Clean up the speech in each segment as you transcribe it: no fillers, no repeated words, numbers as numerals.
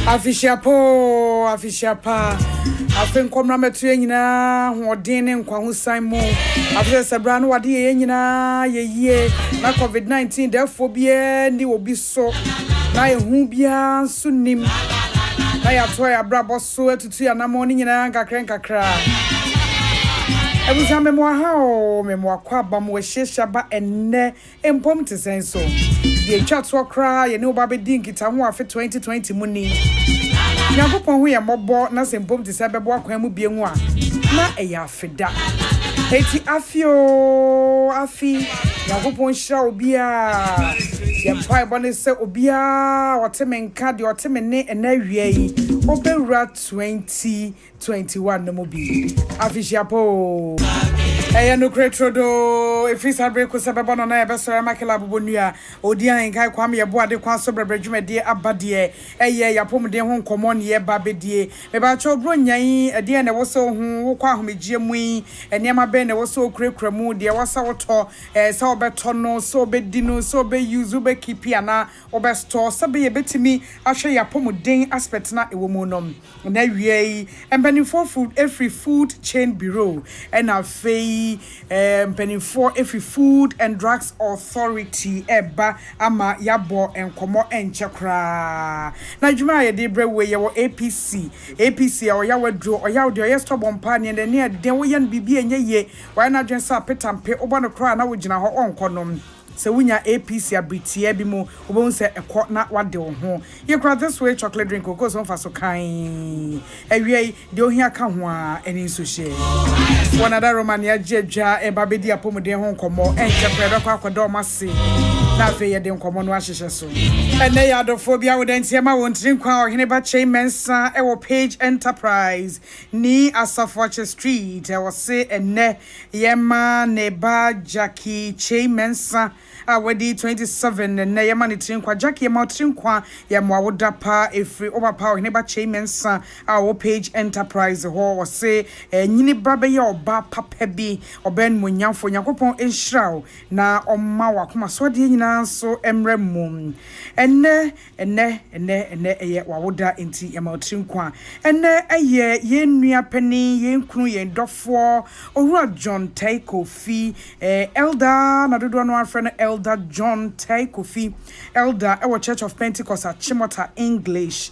Afishapa. Afin komra metu nyina hoden ne nkwa ho san mu. Afise sebra no wade ye nyina ye na COVID-19 defo bia ndi obi so na ehu bia sunim na ya to ya brabo so atutu ya na mo ni nyina kakra Ebusa memo ha o memo akwa ba mo hyehyɛ ba enne Mpom te senso de twatso kra ye ne oba be din kita ho afi 2020 mu ni Nyakopon ho ye mobo na se Mpom te se bebo akwan mu bienwu a na eya afida eti afi Nyakopon hira obi a ye pai bone se obi a wotemenka de wotemene ena wie yi obewura 2021 no mu bi afishiapo no kretrodo efisa breko sababa no na ebesore makela bobonua odi an kai kwam ye boade kwa so brebredwumede abade yapomde ho nkomo ne ye babedie me ba cho bro nyan ade na woso ho wo kwa homegie mu eniema be na woso krekra mu de wasa woto se obeto no so obedi no so be use be keep ana obestore sabe ye betimi ahwe yapomden aspect na ewo mu nom na wie empanifo food every food chain bureau and afei penifo every food and drugs authority eba ama yabo enkomo enchekra na djuma ye de brewe ye wo APC o ya wadro o ya de o stop bompa ne ne de wo ye bibi enye ye wa na dwen sa petampe obo no kra na wo gina ho onkonom se wunya APC abritie bi mu obon se ekọ na wade wo ho ye kra this way chocolate drink ko so fa so kan ewie de ohia ka ho a eni so hye wona da romania jedwa e babedi apomden ho nkomo enche prebe kwa akodo mase na fe ye de nkomo no ahyehye so ene ya adofobia wo den tiema wo ntrin kwa ohene ba mensa e wo page enterprise ni Asafoche street e wo se ene yema ne ba Jackie mensa awadi 27 na yema ne trin kwa Jackie yema trin kwa yema woda pa efri oba pa ohene ba mensa a wo page enterprise ho wo se nyini brabe ye oba papa bi oben munyamfo Yakopon enhraw na omma wakoma so de nyina so emremum enne eye wawoda enti yema trin kwa enne eye ye nua pani ye nkunu ye dofo owura John Taikofi elder na dodo no afre no elder John Taikofi elder ewo Church of Pentecost at Chimota English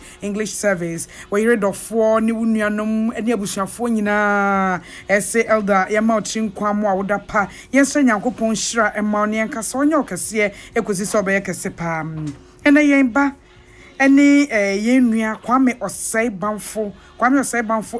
service we read dofo ni wunuanom eni abusuafo nyina ese elder yema trin kwa mo awoda pa yesre Yakopon hira ema ne nka so onye okese ekosi so be yekese pa ene yemba eni yenua Kwame Osei Banfo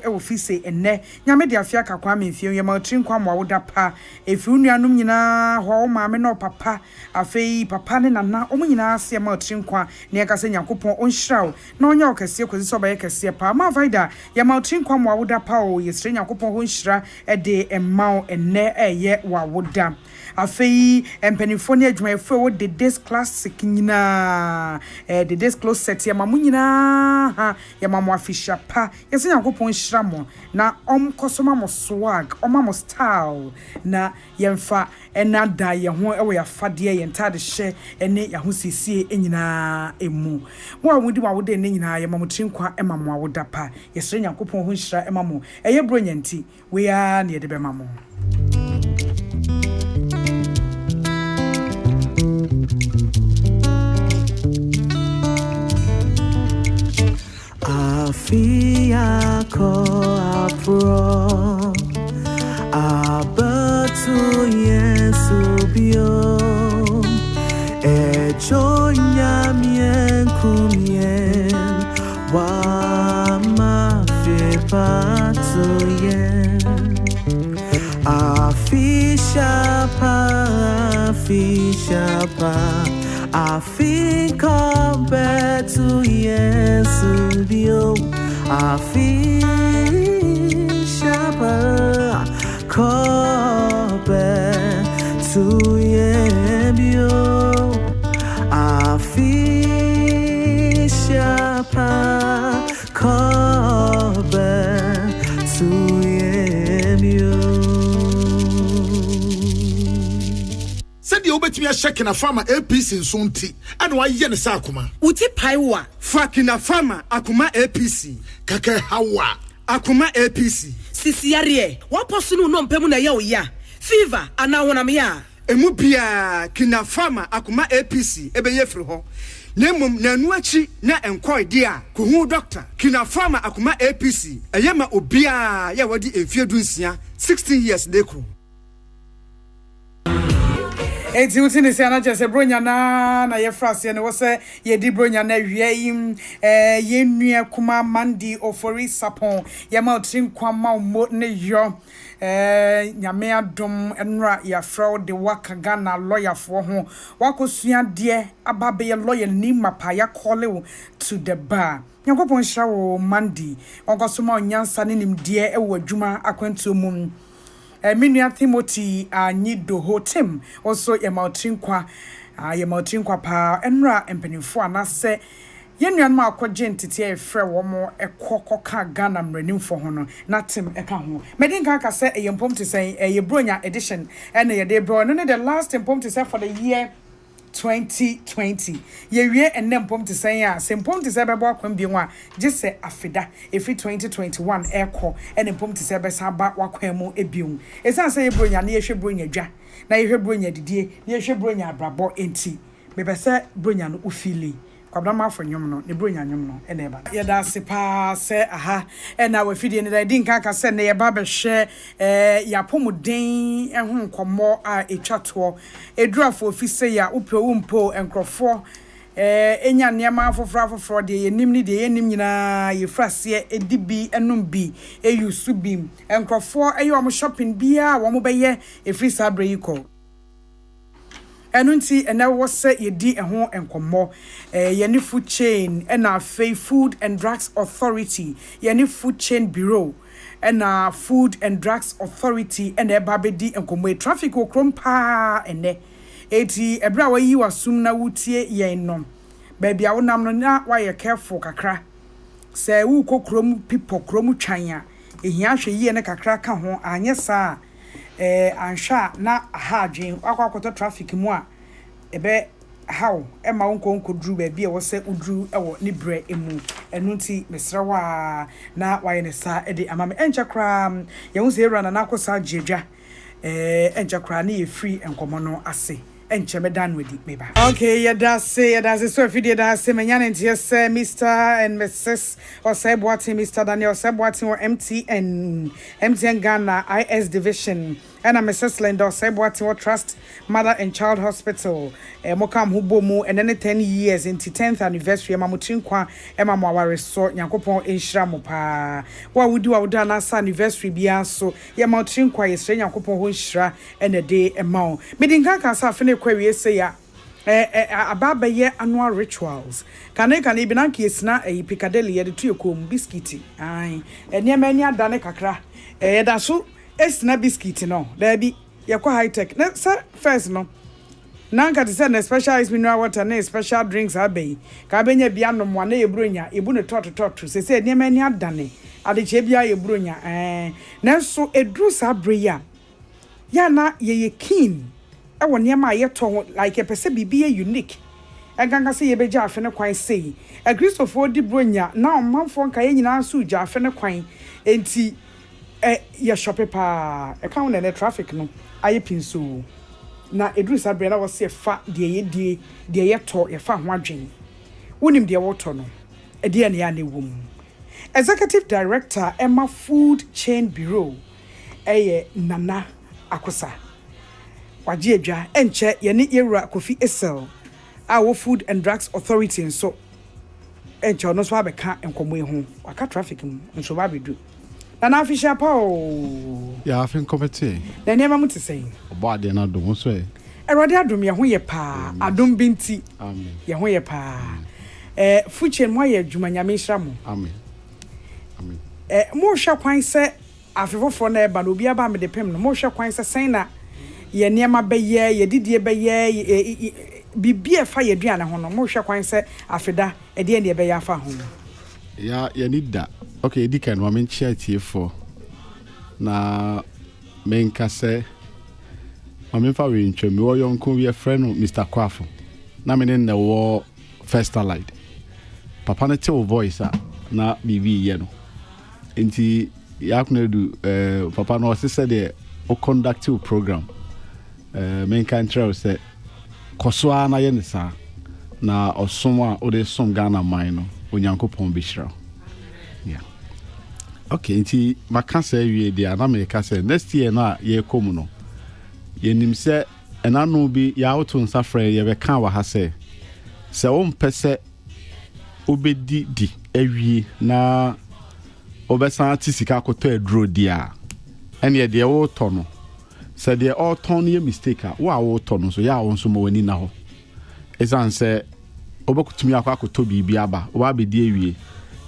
e office enne nyame de afia ka Kwame mfie yema trin kwa mo awoda pa efi nuanom nyina ho maame no papa afei papa ne nana omu nyina ase yema trin kwa ne ka se Yakopon onhiraw na onye okese ekosi so be yekese pa ma vaida yema trin kwa mo awoda pa o yesre Yakopon ho nhira de emma enne eye wawoda afei empanifo ne adwumayefo wo de this classic nyina the this close set ya mamu nyina ha ya mamu afisha pa yesi Yakopon hira mo na omkosoma mo swag omamo style na yemfa enada ye ho ewo ya fade ye ntade hye ene ya ho sisie enyina emu mo a mudi wawo de ne nyina ye mamu trinkwa emamu awoda pa yesi Yakopon ho hira emamu eye bronyanti we are ne de be mamu Afia ko apro abatu Yesu bio ejonya mien kumien wa mafie patu yen afisha I think I'll bet to Yesu bio I feel sharper call back to Yebio I feel sharper call back to Yebio obetumi ahye kina farmer APC nso nti ana waye ne sa akoma uti paiwa fa kina farmer akoma APC kaka hawa akoma APC sisiare waposu no mpem na ye oya fever ana wonam ya emu bia kina farmer akoma APC ebeye firi ho nemum na anu achi na enkoy dia ko hu doctor kina farmer akoma APC eyema obia ya wadi efiedu nsia 16 years dekro eti utini se ana chese bronya na ye frase ne wo se ye di bronya na hwie yim ye nua kuma mandi ofori sapon ye ma otrin kwama mo ne yo nyame adom enra ya fraud de waka Ghana lawyer for ho wakosua de ababe ye lawyer ni mapa ya call to the bar yakopon hira wo mandi onkosoma onyansa ne nimde e wo adwuma akwantu mum Minua Timothy Anyido Hotem also Yamautrinkwa Yamautrinkwa pa enra empenifo anase yenua ma akogye ntete e frɛ wo mo ekoko ka Ghana mranim fo ho no natim eka ho medin ka ka sɛ Mpom te sɛ Bronya edition and ye de bro no the last Mpom te sɛ for the year 2020 ye wie enne Mpom te sɛ ya Mpom te sɛ bɛbɔ akwam bi ho a gye sɛ afida efi 2021 ekɔ enne Mpom te sɛ bɛsa ba wakwam mu ebiom esan sɛ ye Bronya na ye hwɛ Bronya dwa na ye hwɛ Bronya didie na ye hwɛ Bronya abrabɔ enti bebɛsɛ Bronya no ufili kwabdama for nyom no ne Bronya nyom no ene ba ye da sepa se aha ena wa fidie ne da din kan ka se ne ye ba be hwe ya pomuden ehun komo a etwato edurafo ofise ya upewu mpo enkrofo enya niema afoforo de ye nim ni de ye nim nyina ye frase edibi enum bi eyusu bi enkrofo eyom shopping bia wo mo be ye efri sabre yiko enunti ena wo se yedi eho enkomo yeni food chain ena food and drugs authority yeni food chain bureau ena food and drugs authority ena babedi enkomo traffic okrom pa ene eti ebra wa yi wasum na wutie yen no baby a wonam no na wa ye careful kakra se wu kokrom people krom twan a ehia hwe yi ne kakra ka ho anye sa ansha na hadwen akwakoto traffic mu a ebe how ema wonko dru ba bia wo se udru ewo ni bre emu enunti mesrawa na waye ne sa ede amame encha kra ye hu se era na nakosa jedwa encha na ye free enkomo no ase enche medan wedi meba okay ya say so video da say menya ntie say Mr and Mrs Osebwati Mr Daniel Osebwati or MTN Ghana IS division and Mrs Linda Osebwati or Trust Mother and Child Hospital mokam hubomu and then 10 years into 10th anniversary mamutrinkwa ema mwa resort yakopon enhira mo pa wa wudi wa wuda na sa anniversary bia so ya mamutrinkwa yesre yakopon ho nhira ene de ema medinka ka sa afene kwa wie se ya ababa ye annual rituals kana ibi nanka yesina Piccadilly ye de tu ekom biscuit ai eniema ani adane kakra da so esina biscuit no da bi ye kwa high tech na first no nanka te say na specialized mineral water na special drinks abey ka benya bia no mo na ye Bronya ebu ne tot se eniema ani adane adeche bia ye Bronya na so edru sa breya ya na ye keen ewo niema ayeto like pese bibie unique eganga se ye beja afene kwan sei Christopher di Bronya na omanfo nka ye nyina so uja afene kwan enti ye shop pa e kan na traffic no aye pinso na edru sabre na wo se fa de ye to ye fa ho adwen wonim de wo to no e de ne ya na wom executive director Emma Food Chain Bureau Nana Akosa waje adwa enche ye ne Yewura Kofi Esel our Food and Drugs Authority nso enche no so abeka enkomo ehu waka traffic nso ba bedu na official pa o ya afin committee na niema muti sei obo ade na dom so e erode adom ye ho ye pa adom binti amen ye ho ye pa fuchen mo ye adwuma nyame hira mo amen mo hwa kwan se afefofo na eba no obi aba me de pem no mo hwa kwan se sen na ye niema beye ye didie beye bibie fa ye duane ho no mo hwa kwan se afeda e de ne beye afa ho ya need that okay edi kan ma men chia tie for na men ka se I'm fa we ntwa me wo yonko we friend Mr. Kwafo na me ne wo first allied papa ne tell voice na bibi ye no enti ya Konadu papa no se de o conduct program men kan travel say kosoa na ye ne sa na osom a o de som Ghana man no onyankopon be hira yeah okay enti maka say wie dia na me ka say next year na ye kom no ye nim say enano bi ya auto nsa frɛ ye be ka wa ha say o mpese obedi di awie na obesan atisika akoto aduro dia ene de wo to no se de o ton ye mistake a wo to no so ya wo nso mo wani na ho esan se obekutumi akoto bibi aba o ba be di awie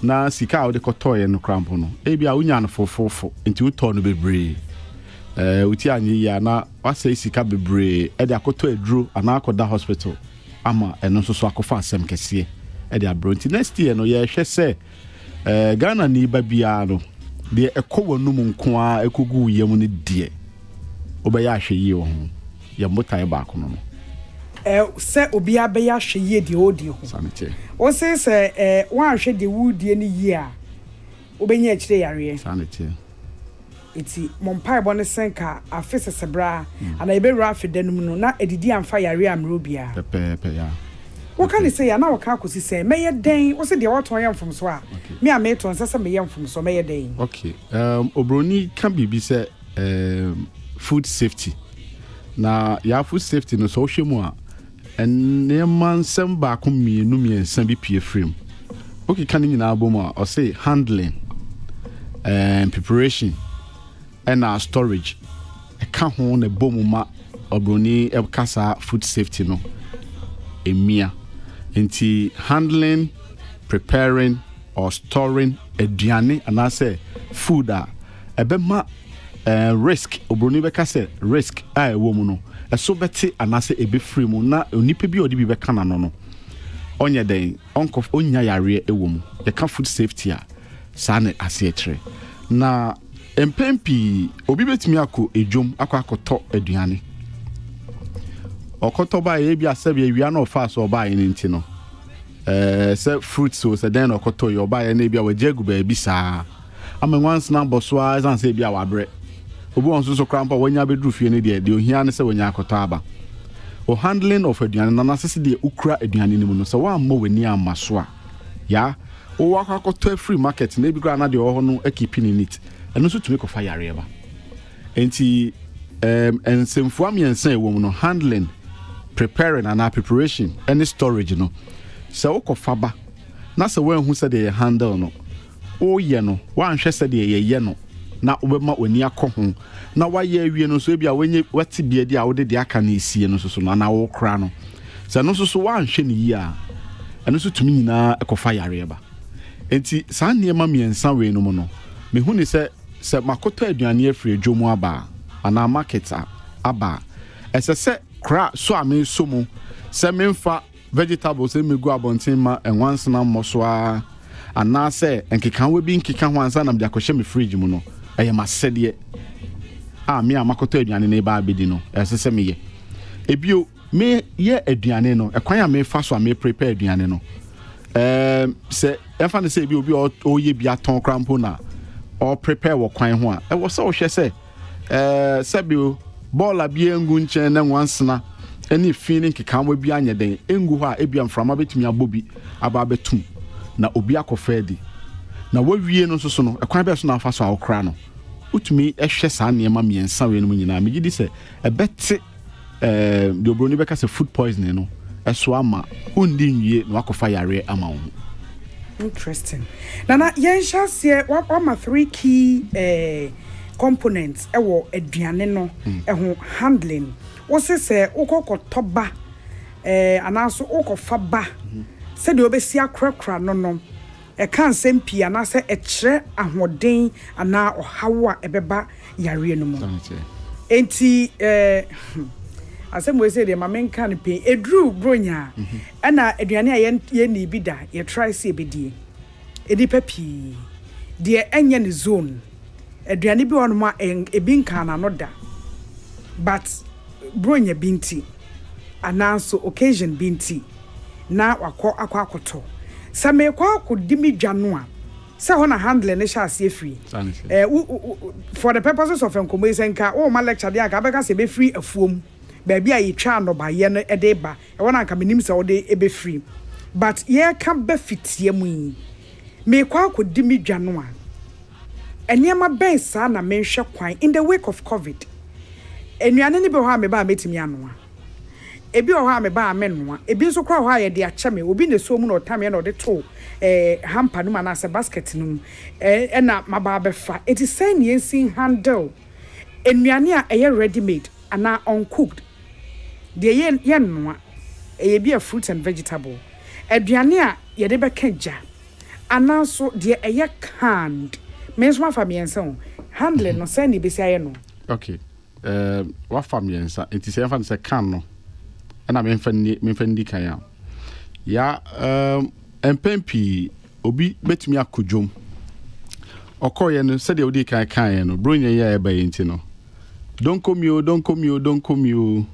na sika wo de koto ye no krampo no e bia unya no fofofo nti wo to no bebre uti anyi ya na wasa sika bebre e de akoto aduro ana akoda hospital ama eno nso so akofa asem kese e de abro nti next year no ye hwe se Ghana ni babia no de ekowo no mu nko a ekogu yam ne de obeya hwe yi wo ho ye motai ba ko no se obi abeya hwe yi de odi ho sanete o se wan hwe de wudie ni yi a obenya akire yare sanete iti mompai bo ne senka afese sebra ana ebewura afedanum no na edidi amfa yare amrobia pepe ya what can you say na waka akosi say meye den wo se de waton yam from so a me a me ton sese me yam from so meye den okay obroni can be say food safety na ya food safety no so hwemu a enneman sem ba ko mienu miensan bi pie frame okay kan nyina abom a o say handling preparation and storage e ka ho na bomuma obroni e kasa food safety no emia enti handling preparing or storing aduane and I say food ebema risk obroni be ka say risk a ewo mu no eso beti and I say ebe free mu na onipa bi odi bi be kana no no onye den onko onya yare ewo mu ye ka food safety a sane ase etre na empempi obi betimi akọ ejom akoto aduane okoto ba ye bia se bia wia na ofa so ba ye nti no se fruit so se den okoto yo ba ye na bia wajegu ba bi saa amenwans na boso a san se bia wabre obi won so krampa wanya bedru fie ne de ohia ne se wanya akoto aba o handling of aduane na nasese de ukura aduane ni mu no se wa amma wani amma so a ya o wa akoto free market na bi gra na de ho no ekipini nit eno so tumi ko fa yare ba enti ensemfu amiensan ewo mu no handling preparing and preparation any storage no so ukofaba na se wen hu se de handle no o ye no wan hwe se de ye no na obema oni akoho na waye awie no so bia wenye wati bia dia wo de aka na esie no so na wo kra no se no so wan hwe ne yi a eno so tumi nyina ekofa yare ba enti sa niema miensa we no mu no me hu ni se makoto aduane afri adwomu aba ana market aba esese kra so ame so mu se memfa vegetables emegu abontin ma enwansena mmoso a ana se enkekan we bi nkeka ho ansa na mde akohye me fridge mu no eye masede me amakoto aduane ne ba abedi no esese me ye ebio me ye aduane no ekwan a me fa so a me prepare aduane no se enfa ne se bi obi o ye bi aton krampo na or prepare wo kwan ho a e wo se wo hwe se sabio ball abia ngu nchen na nwansena any feeling keka mo bi anya den engu ho a ebia mframa betumi abobi aba betum na obi akofa di na wawie no so no ekwan be so na afa so awokra no utumi ehwe sa niema miensa we no nyina megidi se ebete de obroni beka se food poisoning no eso ama undi nwie na akofa yare ama wo. Interesting. Nana yensha se wa 3 key components ewo aduane no eho handling wo se ukoko ba anaso ukofa ba se de obesi akrakra no e kan sempi anase e kire ahoden ana ohawo a ebeba yare no mu enti asem we say de mamenka ne pe edru bronya ana aduane a ye ni bi da ye try see ebedie edi papi de enye ne zone aduane bi won ma ebi nka na no da but bronya binti ananso occasion binti na wakọ akwakoto sa me kwa akodi mi dwano a se ho na handle ne sha ase free for the purposes of enkomoisenka o ma lecture dey aka beka se be free afuom ba bia yi twa no ba ye no e dey ba e wona nka menim se wo dey e be free but ye ka ba fitie mu yi me kwa akodi mi dwano a eniema ben sa na menhwe kwan in the wake of covid enuane ne be ho a me ba metimi anoa ebi o ha me ba amenoa ebi so kra ho a ye de ache me obi ne so mu na otam na de to hamper no na se basket no na maba be fa it is saying yensin handle enuane a eye ready made ana uncooked de ye noa bi a fruit and vegetable aduane a ye de be kaja ana so de eye canned means ma fa miensa handle no say ni be say no okay wa fa miensa it is say say can no na me mfandi kan ya mpempi obi betumi akodwom okoye no se de odi kan no bronya ya eba yenti no don't come you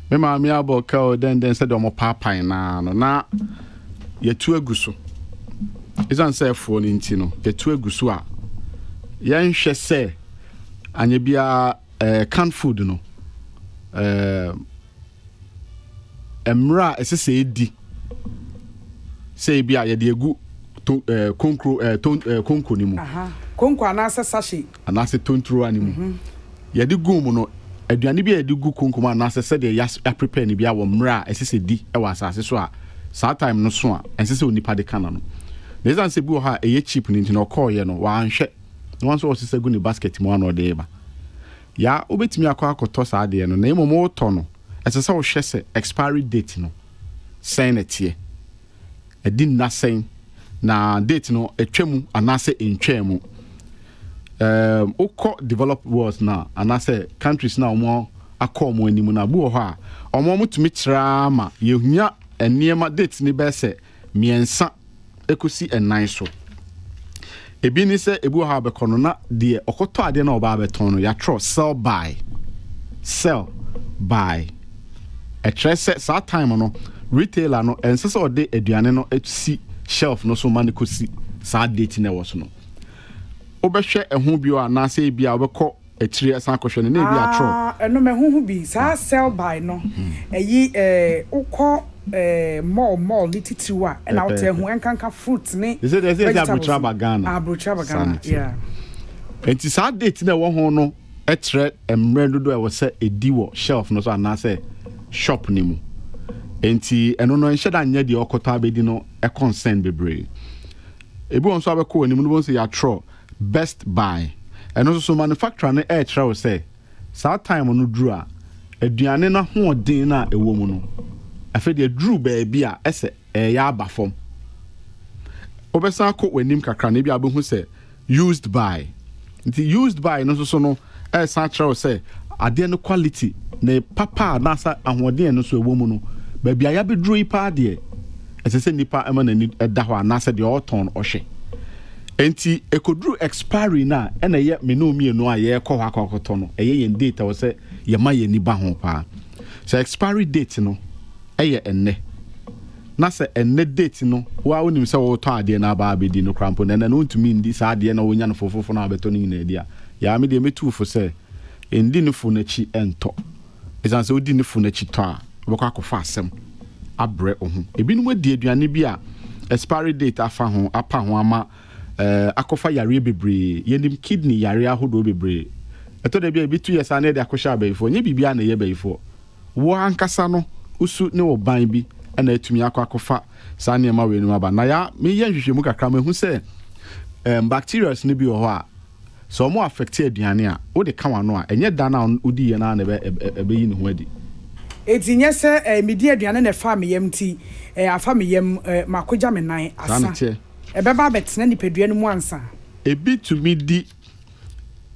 me ma me aboka o den se de mo papan na no na yetu aguso izan se fo no nti no yetu aguso a yenhwe se anya bia canned food no emra esese edi say bia ye de egu konkro ni mu konko anase sashi anase tontro ani mu ye de gum no aduane bia ye de gu konko ma anase se de ya prepare ni bia wo mra esese di e wa asase so a saa time no so a esese onipa de kana no nezan se bi wo ha eye cheap ni ntino call ye no wa anhwe no one so osese gu ni basket mu ano de ba ya obetimi akoto saa de no na imomo to no esese wo hwe se expiry date no sign etie edin na sign na date no etwemu anase entwemu ukọ developed world na anase countries na omo akomo animu na bu ho a omo mutumi kira ma yehunya eniema date ni be se miensa ekosi enan so ebi ni se ebu ha be kono na de okoto ade na oba beton no ya tro sell buy a trese sa time no retailer no ensese ode aduane no esi shelf no so man ko si sa date na was no obehwe ehu bio anase bia obekọ etiri asan kohwe ne na bia tro eno mehu bi sa sell buy no eyi ukọ mall lititiwa na wote hu enkanka fruit ne is it abrochaba Ghana yeah enti sa date na wo ho no etre emre dodo e wo se edi wo shelf no so anase shop ni mu enti eno no nhye da nya de okoto abedi no e concern bebre ebi won so abekọ ni mu no say ya tro best buy eno so manufacturer ne e try say saa time no dru a aduane na ho odin na ewo mu no afa de dru baabi a ese ya abafom obesa akọ wanim kakra na bi abehu say used by nti used by no so no e sa try say ade no quality ne papa na sa ahoden no so ewo mu no baabi aya be dru ipa de esese nipa ema na ni da ho anasa de oton ohwe enti ekodru expiry na ena ye menomi enu a ye kọ akokoto no eye yen date wo se ye ma ye ni ba ho pa so expiry date no eye enne na se enne date no wa onim se wo to ade na ba abedi no krampo na na ntumi ndi sa ade na wonya no fofofo na abeto no nyina dia ya me de metu fo se endi no fo na chi ento esan se odi no fo na chi to a obekọ akofa asem abre ohun ebinom adi aduane bi a expiry date afa ho apa ho ama akofa yare bebre yenim kidney yare ahodo bebre eto de bia bi 2 years ane de akosha abayifo nye bibia na ye bayifo wo ankasa no usu ne wo ban bi na atumi akofa sa ne ma we no aba na ya me ye hwehwemu kakra ma hu se bacteria ne bi wo ho a so mo affect aduane a wo de kawa no a enye da na odi ye na ebe yi ne ho adi etinye se medi aduane na fa me yam ti afa me yam makoja me nan asa ebeba betena nipadua no mu ansa ebi to me di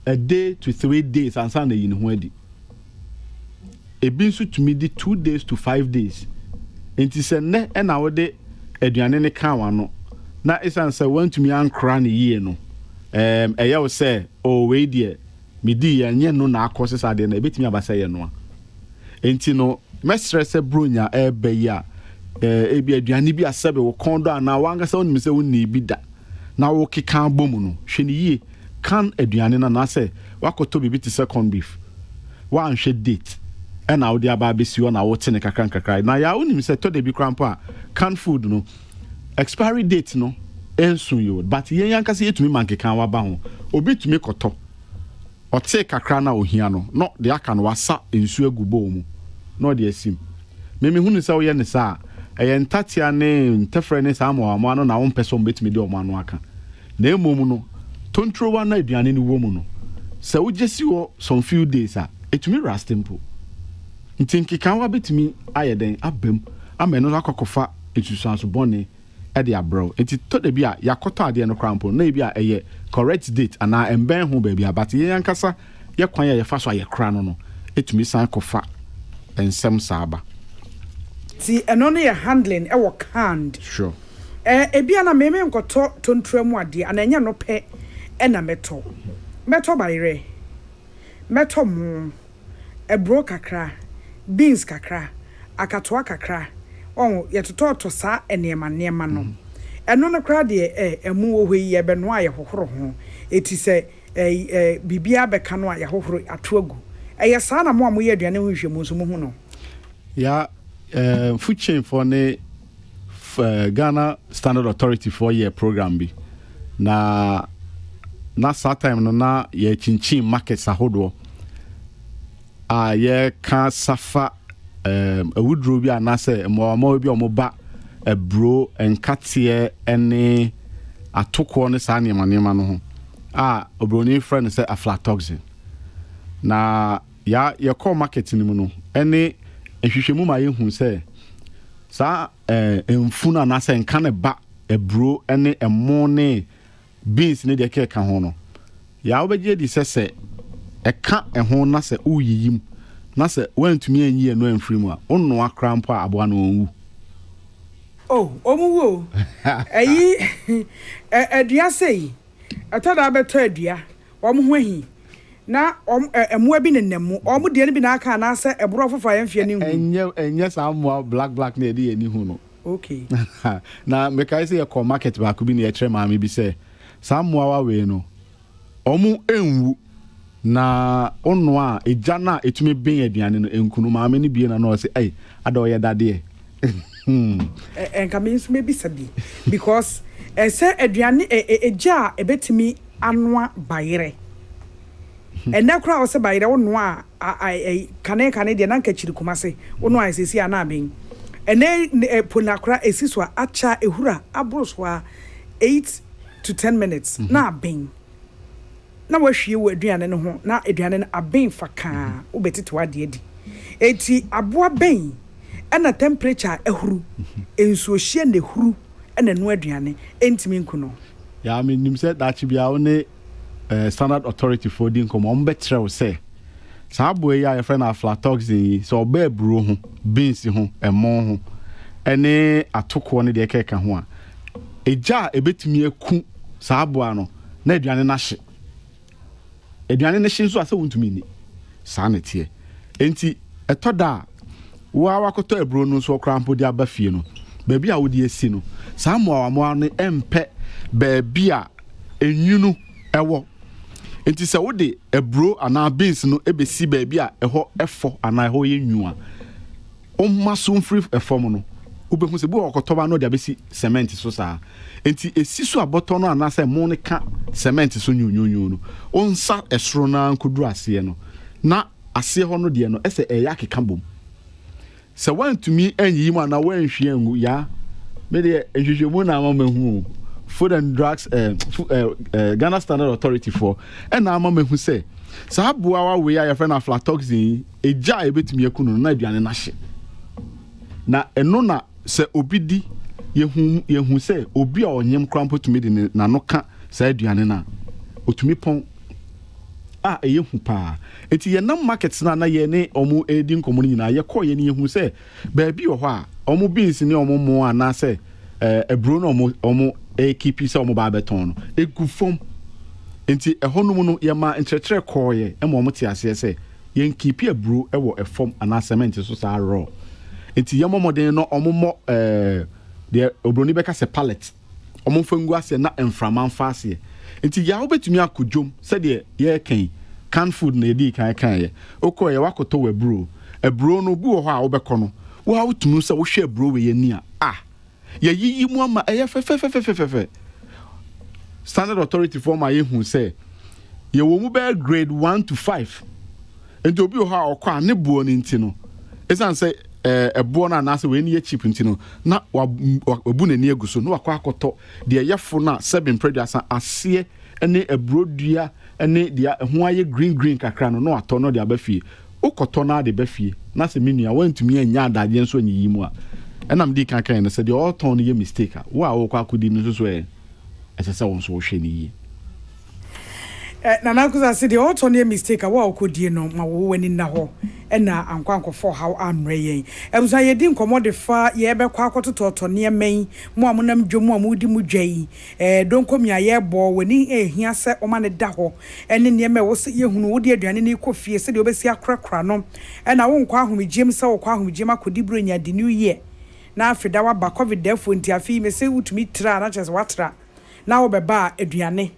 a day to 3 days ansa na yin ho adi ebi nso to me di 2 days to 5 days enti se ne na wo de aduane ne kan wa no na isansa want to me ankra ne yie no eye wo se o we die me di ye nye no na akose sa de na ebetimi abasa ye no enti no mestre se bronya ebe ya ebi aduane bi asebe wo kondo na wanga se woni se woni bi da na wo keka bomu no hwe yie kan aduane na se wakoto bibi ti second beef wa anhwe date na wo dia ba besi wo na wo tene kakra na ya woni se to de bi krampo a can food no expiry date no ensu yo but yen yanka se yetumi mankeka wa ba ho obi tumi koto ote kakra na ohia no de aka no wasa ensu agubo mu no de asim me hunu se wo ye ne sa ntatia ne ntefre ne sa mo no na wo mpese wo betumi de omo anu aka na emom no tontro wa na aduane ni wo mu no se wo jesi wo some few days a etumi rastempo ntinki kan wa betumi ayeden abem ameno akokofa etusanso bone e de abro enti to de bia yakoto ade no krampo na bia eye correct date ana emben ho ba bia but yen yankasa ye kwan ye fa so ayekra no etumi san kofa ensem saaba ti eno no ye handling e wo canned sure ebia na meme nkoto tontramu ade ana enya no pe e na meto bayire meto mu ebro kakra beans kakra akatoa kakra on yetoto sa enema no eno no kra de emu wo hwe ye be no aye hohoro ho eti se bibia beka no aye hohoro atoagu eye sa na mo amoye aduane ho hwe mu so mu hu no ya food chain for ne Ghana Standard Authority for year program bi na that time no na ye chinchin markets ahodo a ye ka safa awudro bi anase mo bi omoba ebro enkatie ene atoko ne sa nema no ho obroni friend say aflatoxin na ya ye call market ni mu no ene ehwehwemu ma ye hu say sa emfuna na se nka ne ba ebro ene emo ne beans ne de ka ho no ya obeje di sese eka eho na se uyiyim na se wantumi anyi eno amfirimu a onno akrampo a abo na onwu omuwo eyi adua sei atada beto adua omo ho ahi na emua bi nenemu omo de ne bi na aka na se ebro fofa yemfie ne hu enye sa amua black na de ni hu no okay na me kai say e market ba ku bi na e tre ma me bi say sa amua wa we no omo enwu na onno a eja na etumi ben aduane no enkunu ma me ne bi na no say ai ada oye dade enka means maybe sabi because say aduane eja ebetimi anoa bayire ena kura o se bayire onno a kane de na nka chiri kumase onno a sesi ana ben ene ponakura esiso acha ehura abroso a 8 to 10 minutes na ben na wahwie wo aduane no ho na aduane no aben faka obetito ade adi eti aboa ben ana temperature ehuru ensuo hie ne huru ana no aduane entimi nkuno ya me nim se dachi bia one Standard Authority for din komo mbetrel se sa abo ya ye friend aflatoxin so oba ebro ho beans ho emo ho ene atoko ne de keka ho a eja ebetimi eku sa abo ano na aduane na hye aduane ne hye so ase wontumi ni sa na tie enti etoda wa wakoto ebro no so krampo de aba fie no ba bia wo de esi no sa mo ne empe ba bia enyunu ewo enti se wo de ebro ana beans no ebesi ba bia eho efo ana eho yenwu a ommaso mfiri efom no ubehu se bu okotoba no de abesi cement so sa enti esi so aboto no ana se mo ne ka cement so nyunyunyu no onsa esro na nkudu ase no na ase ho no de no ese eya keka bom se wantumi anyi mu ana wanhwie angu ya me de ehwehwemu na amahu Food and Drugs Ghana Standard Authority for na amahu se sa aboa wa we ya friend aflatoxin eja ebetumi akunu na aduane na hye na eno na se obidi yehu se obi a onyem krampo tumi de na no ka sa aduane na otumi pon eyehu pa eti ye nam markets na ye ne omu edi nkomo nyina ye ko ye ne yehu se ba bi wo ho a omu beans ne omu mo ana se ebro no omu keep se omu ba beton no egu fom enti ehonum no ye ma entretre ko ye omu ti ase se yen keep a brew a form and cement so sa raw enti yamomode no omomo de obroni beka se pallet omomfangu ase na enframan fa ase enti ya obetumi akodwom se de ye kan can food na edi kan ye okoye wakoto we brew a brew no bu ho a obekọ no wo ha wotumi se wo hwe brew we ni a ye yiyi mu ama eye fe standard authority for my hu say ye wo mu be grade 1 to 5 enti obi ho a okọ ne buo ni nti no esan say buo na se we ni ye cheap nti no na wabu na ni aguso no wakọ akoto de yefo na 7 producer ase ene ebrodua ene de ho aye green kakra no ato no de abafie ukoto na de bafie na se menua wantumi anya adaje nso anyi mu a enam di kan no se de all turn ye mistake a wo a wo kwa akodi no so ese won so wo hwe ni yi na na kuza se de all turn ye mistake a wo akodi no ma wo wani na ho na ankwankofo how amre yen ebusa ye di nkomo de fa ye be kwa akototo ne men mo amunam dwomu amudi mu dwai donkomi aye bo wani ehia se o ma ne da ho ene ne me wo se ye hunu wo de aduane ne kofie se de obesi akrakra no na wo nkwa ahomegiem se wo kwa ahomegiem akodi bro nya the new year na afida wa ba covid defo nti afi me se utumi tra na chese watra na wo be ba aduane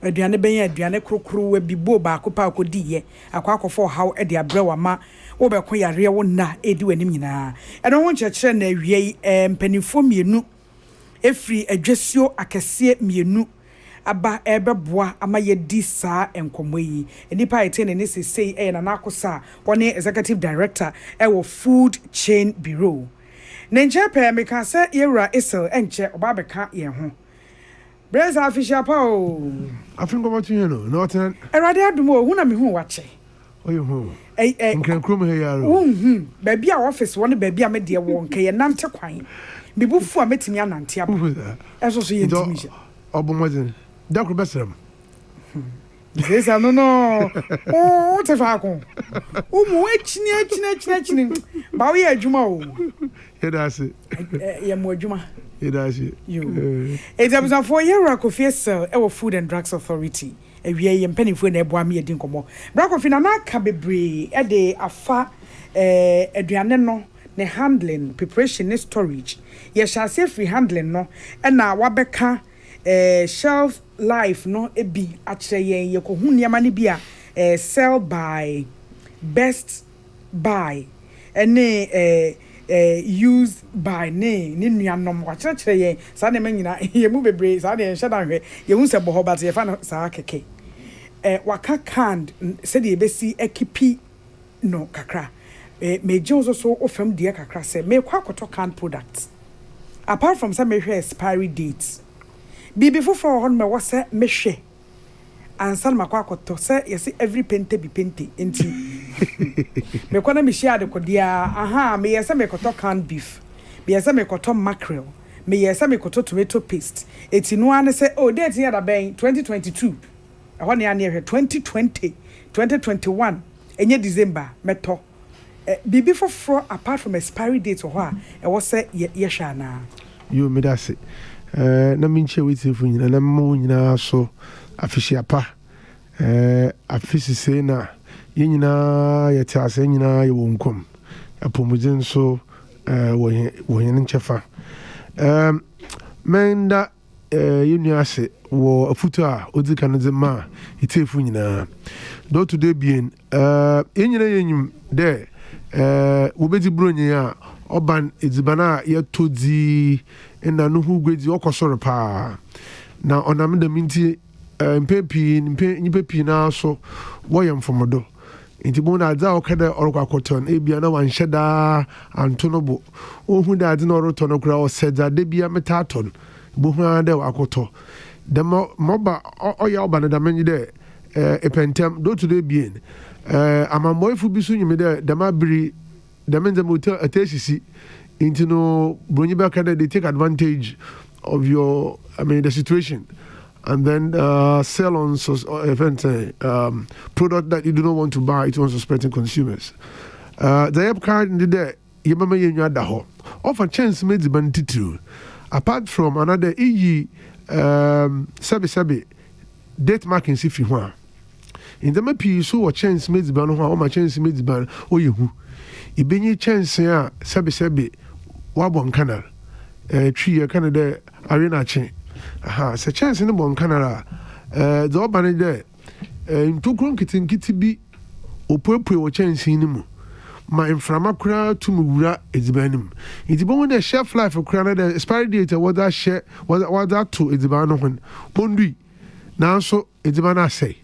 ben aduane krokro we bibo ba akopa akodi ye akwakofo how e de abrewa ma wo be ko yare wo na edi wanim nyina eno ho nchekere na awie mpanifo mienu efri adwesio akese mienu aba ebeboa ama ye di saa enkomo yi enipa ete ne sesei na nakosa woni executive director wo food chain bureau nenje pe me ka se yewura isel enche oba beka ye ho Breza official pa o. Afin go to you no. No ten. Erade adumo hu na me hu wache. Oyo hu. Nkan krom he yaro. Ba bia office won ba bia me de wo nka ye nante kwan. Bibufu a metimi anante aba. Eso so ye ntimi je. Obomodin. Da kro besram. Breza no. Oh, te fa ko. Umu echini. Ba wo ye adwuma o. Ye da se. Ye mo adwuma. You. It's a 4 year Rakofie sell our Food and Drugs Authority. A we penny for ne boa me din komo. Rakofina na ka bebre e de afa aduane no ne handling, preparation ne storage. Ye shall say free handling no e na wabeka shelf life no e bi akire ye ko hu niam ne bi a sell by best buy ene used by ne nuanom wa kire ye sa na manyina ye mu bebre sa na hye dan hwe ye hu se bo ho bat ye fa na sa keke waka canned se de besi ekipi no kakra me jonzo so ofam de kakra se me kwa akoto canned products apart from some measure expiry dates bibi foforo ho me wose me hwe ansan makwa akoto se yesi every pente bi pente enti me kwana me share de kodia aha me yesa me koto canned beef me yesa me koto mackerel me yesa me koto tomato paste eti no ane se oh date ya da ben 2022 ehọ ne ane 2021 enye December meto bibi foforo apart from expiry date ho a e wo se ye hwa na you me da se na minche witi fu nyina na mo nyina so afishia pa afisi se na yenyina yete ase nyina ye wonkom apomudin so wo yen nchefa menda yenu ase wo afuto a odika no zema itefu nyina do to dey bien yenyina yenyum de wo bedi bronye a oban ezibana ye todi na no hu gwedi okosoro pa na onam da minti mpepi na so woyem fomodo nti bo na adza okada orokwa koton ebia na wanhye da antonobo ohun da adze na oroto no kura oseda de bia metaton bo hu ade wakoto de moba oya oba na da menyi de epentem do to de bien amamoifu bisu nyime de da mabiri da menza motel atesisi nti no bronyi ba kada they take advantage of your the situation and then sell on product that you do not want to buy to unsuspecting consumers. The app card in the day, you remember you had the home. Offer chance made the banditu. Apart from another sabi date marking if you want. In the mapi so or chance made the ban or my chance made the ban or you who. Ibini chance ya sabi wabon canal. Tree Canada arena chain. Aha, se chance in the bon canara. The urban there. In two crown kitten kitty be or purple or chance in him. My inflammatory to mura is benim. It's born the shelf life of Canada expiry date what that share what that to is the ban Bondi. Now so it's the ban say.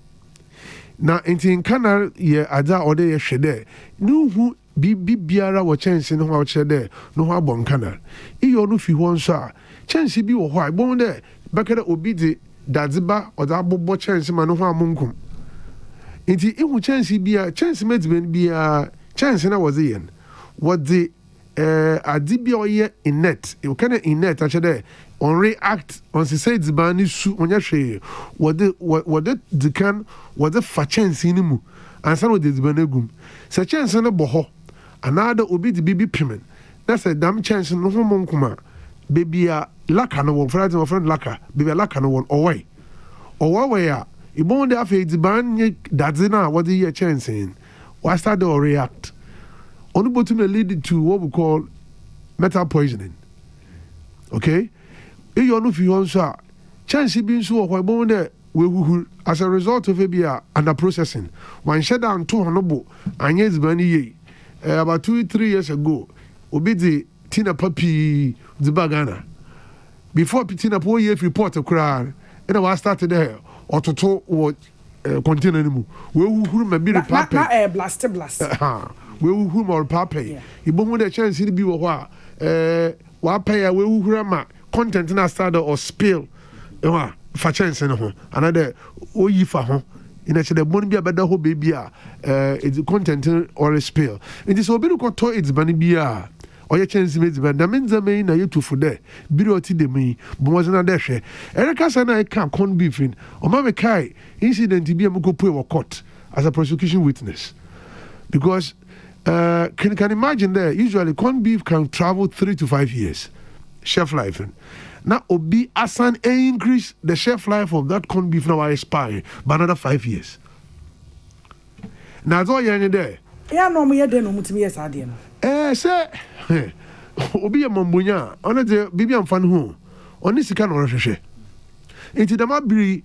Now in Canada ye ada or day shede. No who be biara wa chance no how shede no how bon canal. Iyo no fi ho nso a chance bi wo ho a bon de bakada obi de dadziba or that bobo chance ma no ho amunkum. Inti ihu chance bi a chance mate ben bi a chance na was yen what the adibia oye inet you can inet actually on react on say dzibani su onya hwe what the can what the fa chance ni mu ansa no de dzibani gum se chance no bo ho another obi the bibi pimen that's a damn chance no ho monkuma baby a laka no one friend laka baby laka no one away a ibon de afa dzibani dadzina what the chance in why start to react? Only but to lead to what we call metal poisoning. Okay? If you know if you answer, chance being so why bonde we as a result of a under processing. One shut down 200 and yes bunny about 2-3 years ago, obedi Tina Puppy the Bagana. Before Tina Poy report a crowd, and I started there or to talk what continue anymore. We who may be the papa. Blast. We who more papa. You won't a chance to be what pay we who grandma content in a starter or spill. For chance and another oyi for home. In a the money be a better whole baby. It's content or a spill. It is a bit of toy. It's bunny beer. Or your chance mates, but that means the main you two for there. Biroti de me, but wasn't a dash. Erica and I can't con beef in. Or Mamma Kai incident to be a muko or court as a prosecution witness. Because can imagine there, usually corned beef can travel 3 to 5 years. Shelf life. Now, Obi Asan increase the shelf life of that corned beef now expire by another 5 years. Now, that's all you're there. Yeah, no, me no mutimi yes adie. Say obi ya mambonya ona de bibi amfa no oni sika no hwehwe enti da mabiri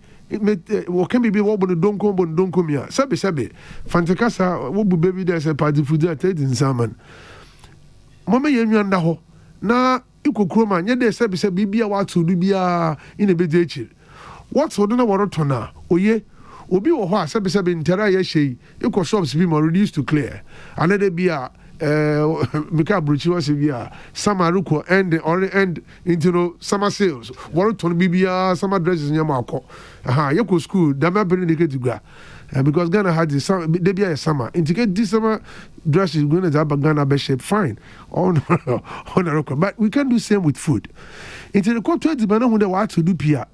wo kan bibi wo bono donko mia sabe fantakasa wo bu baby there say party food at insaman mama ye nwanda ho na ikokuro ma nye de sabe bibi ya watu du bia ina beje echi what do na woroto na oye obi wo ho sabe ntara ya hye ikọ shops bi ma reduce to clear another bia Mika Bruchi was here. Summer Ruko end into no summer sales. Warrington Bibia, summer dresses in Yamako. Aha, Yoko school, Dama Benedict to Gra. Because Ghana had the summer, Debia summer. And to get this summer dresses going to have a Ghana best shape, fine. On a but we can do same with food. Into the court 20 banana when they want to do Pia.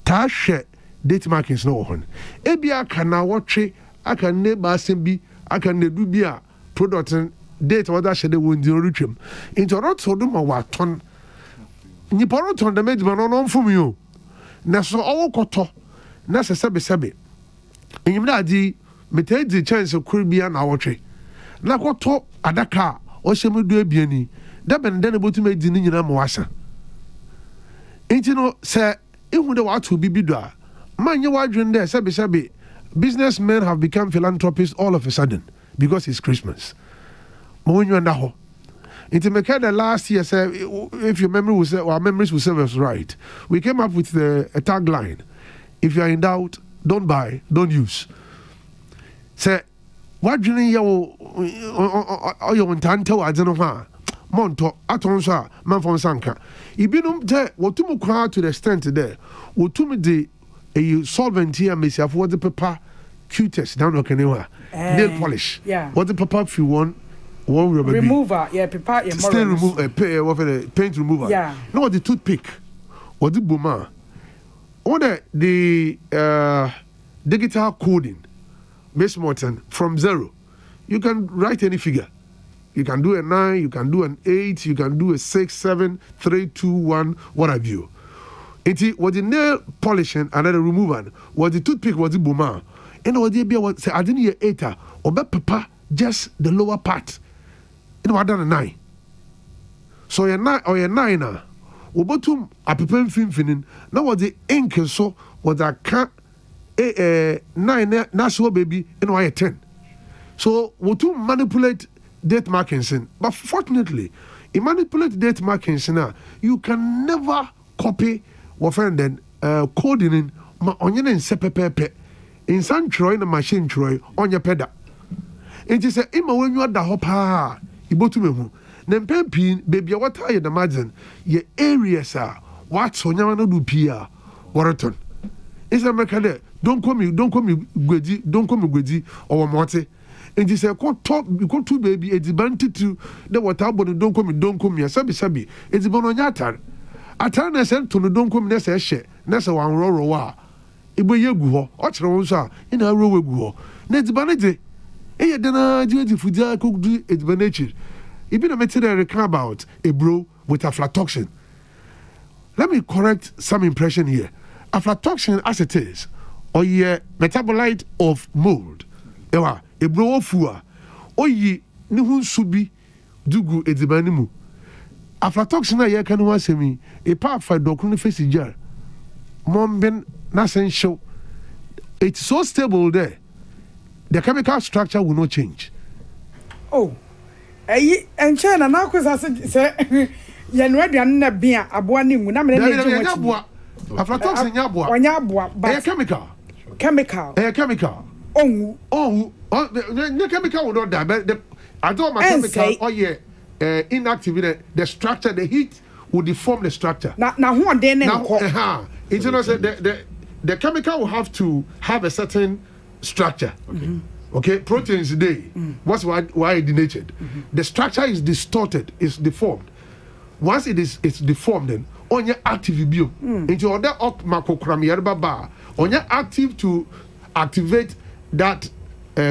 Tasha date markings no one. Ebia can now watch it. I can neighbor Simbi. I can do beer product date what that should do in the ritual. Into not so do my waton. Nipporoton the made man on from you. Naso all koto. Nasa sabi. And you madi me take the chance of Caribbean our tree. Na koto adaka or shemu do bieni. That ben then able to make the ninja moasa. Ain't you know, sir, it would want to be bidwa. Man, you are there, sabi. Businessmen have become philanthropists all of a sudden because it's Christmas. Into the last year, if your memory was our memories will serve us right, we came up with a tagline: if you are in doubt, don't buy, don't use. Say, what do you know? You want to I don't know. Monto, Atonsa, man from Sanka. If you don't tell what to move to the extent there, what to me the solvent here, Miss, I've what the paper Q-test down anywhere. Nail polish. Yeah. What the paper if you want. Remover, yeah, paper, yeah, still remove paint remover. Yeah. No, the toothpick or the boomer. Or the digital coding, Miss Morton, from 0. You can write any figure. You can do a 9, you can do an 8, you can do a 6, 7, 3, 2, 1, what have you. It was the nail polishing and then the remover. Was the toothpick was the boomer. ɛna wɔde bi a sɛ ade no yɛ 8 a ɔbɛpepa just the lower part ɛna wada no 9 so ɔyɛ 9 a wɔbɛtum apepa mfimfini na wɔde ink so wɔde aka 9 n'ase hɔ baabi ɛna wɔayɛ 10 so wɔtum manipulate date markings in but fortunately in manipulate date markings now you can never copy what friend then coding in ma onye ne nse pepepe insan troy na machine troy onye peda enti se ima wenyu ada ho pa ibotu mehu na mpempin baby what are the margin ye areas are what so nyama no do pia waraton is america there don't call me gwedi or mote enti se ko to baby edibantitu the water body don't come me sabi edibono nya atar na se to no don't come na se hye na se wan roro wa ibo yegu ho o kire won so a ina ro wegu ho na edibanede eye dana jeji fudia ko du edibanechi ibi na metere recount about a bro with aflatoxin. Let me correct some impression here. Aflatoxin as it is or ye metabolite of mold ewa ebro ofua oyi ne hu subi dugu edibani mu aflatoxin a ye kan ho asemi e pa fa dokun face jar momben na show it's so stable there the chemical structure will not change. Oh enche na akwesa se ye no aduane na bia aboa ne ngu na me na eju aboa aflatoxin nya aboa onya aboa but chemical Oh, the chemical will not die. But I don't my chemical. Oh yeah, inactive. The structure, the heat will deform the structure. Now who are they now? It's you know the chemical will have to have a certain structure. Okay, proteins day. What's why denatured? The structure is distorted, it's deformed. Once it's deformed, then on your active bio into other macrocramier baba on your active to activate that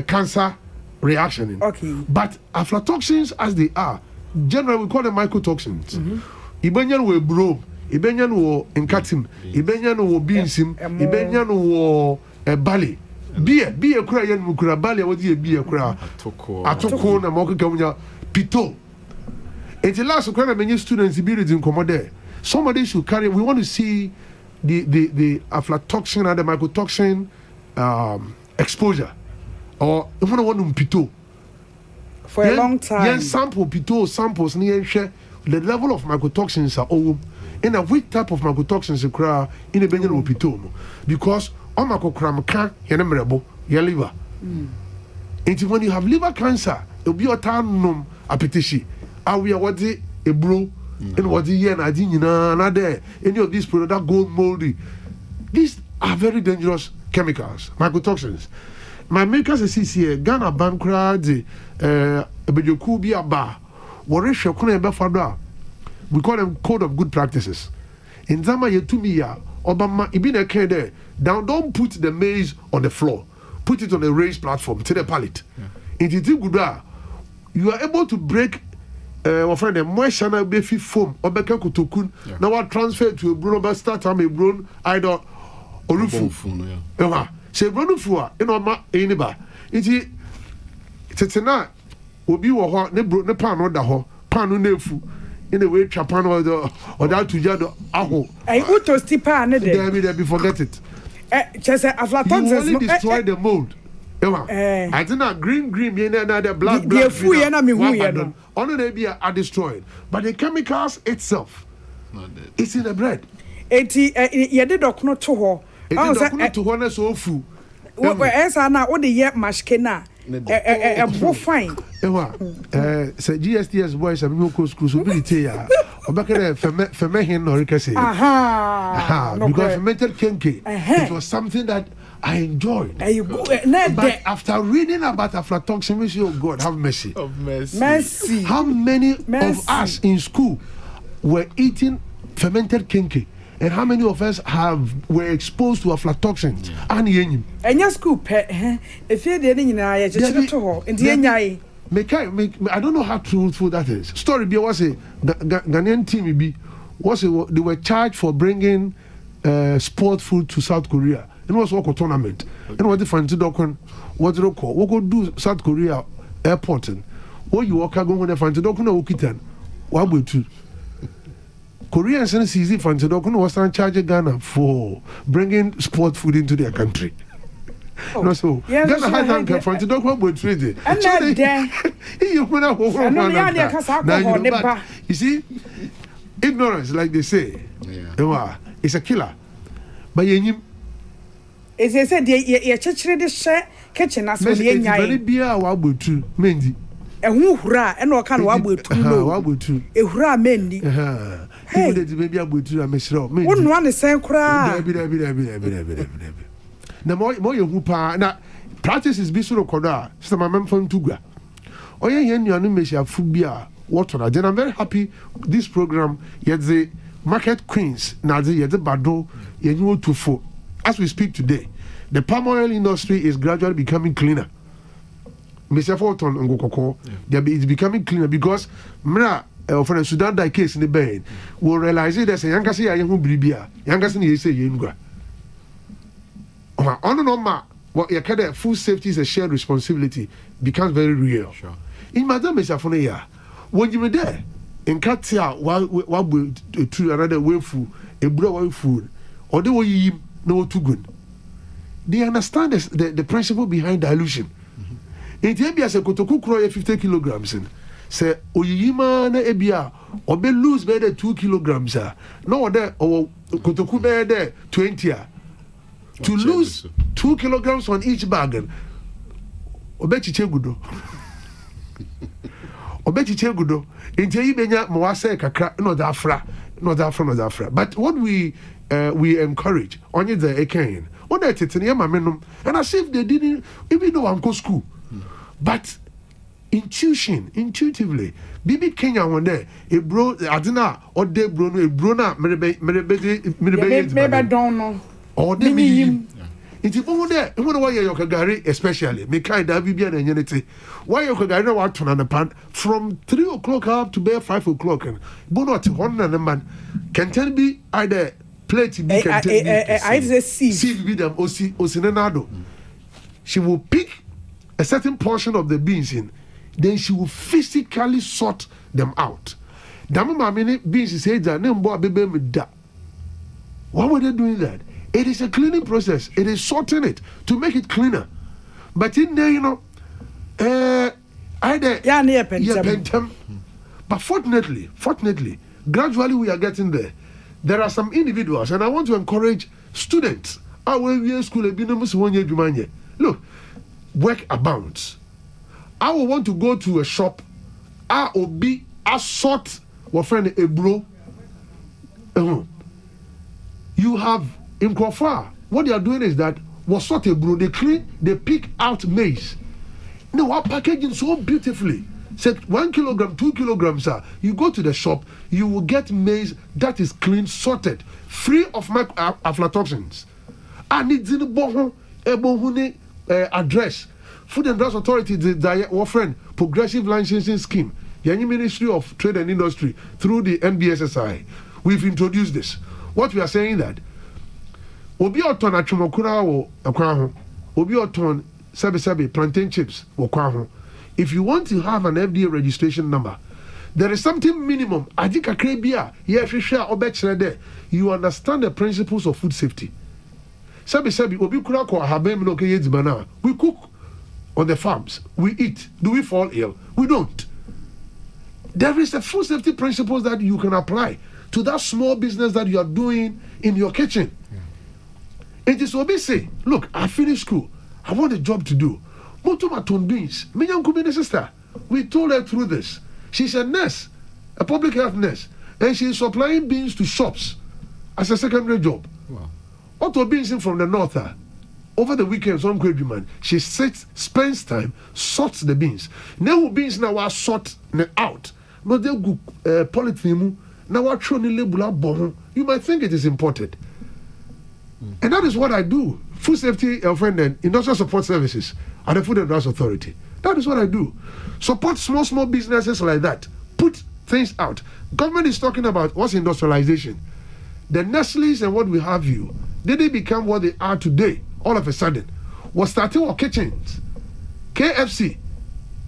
cancer reaction. Okay. But aflatoxins as they are, generally we call them mycotoxins. Ibenyan we bro, ibenyan wo enkatim, ibenyan wo beansim, ibenyan wo barley. Beer kura yen mukura barley wodi beer kura. Atoko na moka kamunya pito. Until last when many students be reading commode, somebody should carry. We want to see the aflatoxin and the mycotoxin exposure, or if we want to pito for a long time. Yes, samples near the level of mycotoxins are all in a which type of mycotoxins you cry in a benjamin pito because on mycocram can yenemerebo your liver. And when you have liver cancer, it'll be a time appetition. Are we what a bro and what the yen I didn't know there any of these products that go moldy. These are very dangerous chemicals, mycotoxins. My makers is here, Ghana Bankrad, Bejokubi Aba, Warisha Kuna Fada. We call them code of good practices. In Zama Yetumia, Obama Ibina Kede, don't put the maize on the floor, put it on a raised platform, to the pallet. In Titiguda, you are able to break friend the moisture na be foam obeka kutokun na wa transfer to a brown but start am a brown either orufu se brown fu a ina ma eniba nti tetena obi wo ho ne pan no da ho pan no nefu ina we twa pan or that to jado aho ai uto stipa ne de there be forget it chese aflatoxins no destroy the mold I think that green, you know, the black. Only they be are destroyed, but the chemicals itself, it's in the bread. You did not know to her. I to one so full. As I now only yet mashkena. Fine. Say GSTS boys have no exclusivity. Back at Femehin or Ricasi. Because fermented kenke, it was something that I enjoyed. But after reading about aflatoxin, we say, oh God, have mercy. Mercy. How many of us in school were eating fermented kenke? And how many of us were exposed to aflatoxins? And your school pet, if you didn't, I just to her. And I don't know how truthful that is. Story be was a Ghanaian team be was they were charged for bringing sport food to South Korea. and was walk tournament. And what the fancy doctor, what the call, what go do South Korea airport and what you walk go when the fancy doctor no kitan. What will to Koreans and CZ fancy doctor was charging Ghana for bringing sport food into their country. Oh. No, so Ghana high tanker fancy doctor will trade it. And then you see, ignorance, like they say, it's a killer. But you as I said, you're churching the share kitchen as well. very be a wabble too, Mendy. A hurrah, and what kind of wabble too. A hurrah, Mendy. Hey, maybe I would do a miss. Wouldn't want the same cry. The more you whoop now, practice is Bissoro Koda, some man from Tuga. Oh, yeah, you are no food beer, water. Then I'm very happy this program, yet the market queens, now the Bado, you to four. As we speak today, the palm oil industry is gradually becoming cleaner. Mr. Forton and Gokoko, it's becoming cleaner because Mra for the Sudan die case in the bay will realize it as a younger say, I am who bribia, younger than say Yunga. On and on, what you can full safety is a shared responsibility becomes very real. Sure. In Madame Mesafonia, when you were there, in Katia, while to another way food, a brown food, or they were no too good. They understand the principle behind dilution. In Tibia, say, Kotoku croy 50 kilograms in. Say, Oyima na ebia, or be lose better 2 kilograms. No, there, or Kotoku better 20. To lose 2 kilograms on each bargain. Obechi chegudo. Obechi chegudo. In Tibia, Moase kakra, no dafra. But what we encourage only the Ekain. What that it's near my menum, and as if they didn't even know I'm go school. But intuitively, Bibi Kenya one day, a bro, Adina, or de Bruno, a Bruna, maybe don't know. Or de me. It's over there. Why you Kagari, especially, me kind of Bibian and Unity. Why you Kagari want on the pan from 3 o'clock up to bare 5 o'clock and Bonot, one and a man can tell me either. Plate be can I see with them Osinenado. She will pick a certain portion of the beans in, then she will physically sort them out. Damama many beans say that why were they doing that? It is a cleaning process. It is sorting it to make it cleaner. But in there, you know, either pentem. But fortunately, gradually we are getting there. There are some individuals, and I want to encourage students. Look, work abounds. I will want to go to a shop. I will be a sort of friend a bro. You have in Kofa. What they are doing is that was sort a bro. They clean, they pick out maize. Now our packaging so beautifully. Said 1 kilogram, 2 kilograms. You go to the shop, you will get maize that is clean, sorted, free of aflatoxins. I need in the address. Food and Drugs Authority, our friend, Progressive Licensing Scheme, the Ministry of Trade and Industry, through the NBSSI. We've introduced this. What we are saying that Obi Oton Achumokura or Akwaho, Obi Oton Sabi plantain chips or Kwaho. If you want to have an FDA registration number, there is something minimum. I think a crabia, you understand the principles of food safety. We cook on the farms. We eat. Do we fall ill? We don't. There is a food safety principles that you can apply to that small business that you are doing in your kitchen. It is what we say, look, I finished school. I want a job to do. Motomaton beans. My sister. We told her through this. She's a nurse, a public health nurse, and she's supplying beans to shops as a secondary job. Wow. Auto beans in from the north. Over the weekends on Kwejuman, she spends time, sorts the beans. Now beans now are sort out. No, they go polythene. Now I throw the label. You might think it is imported. And that is what I do. Food safety, friend, and industrial support services at the Food and Drugs Authority. That is what I do. Support small businesses like that. Put things out. Government is talking about what's industrialization. The Nestle's and what we have you, they didn't become what they are today all of a sudden. Was starting with kitchens. KFC,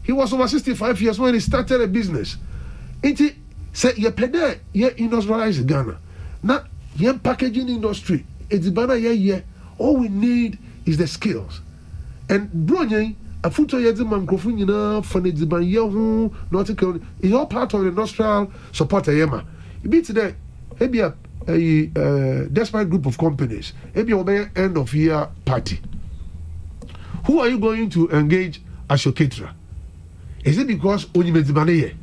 he was over 65 years when he started a business. It said, you pay there, you industrialize Ghana. Now, your packaging industry, it's banner, yeah. All we need is the skills. And Brunei, a foot of the microphone, for the ban, not it's all part of the industrial support. Yema. It be today, maybe a desperate group of companies, maybe a end of year party. Who are you going to engage as your caterer? Is it because only made the money?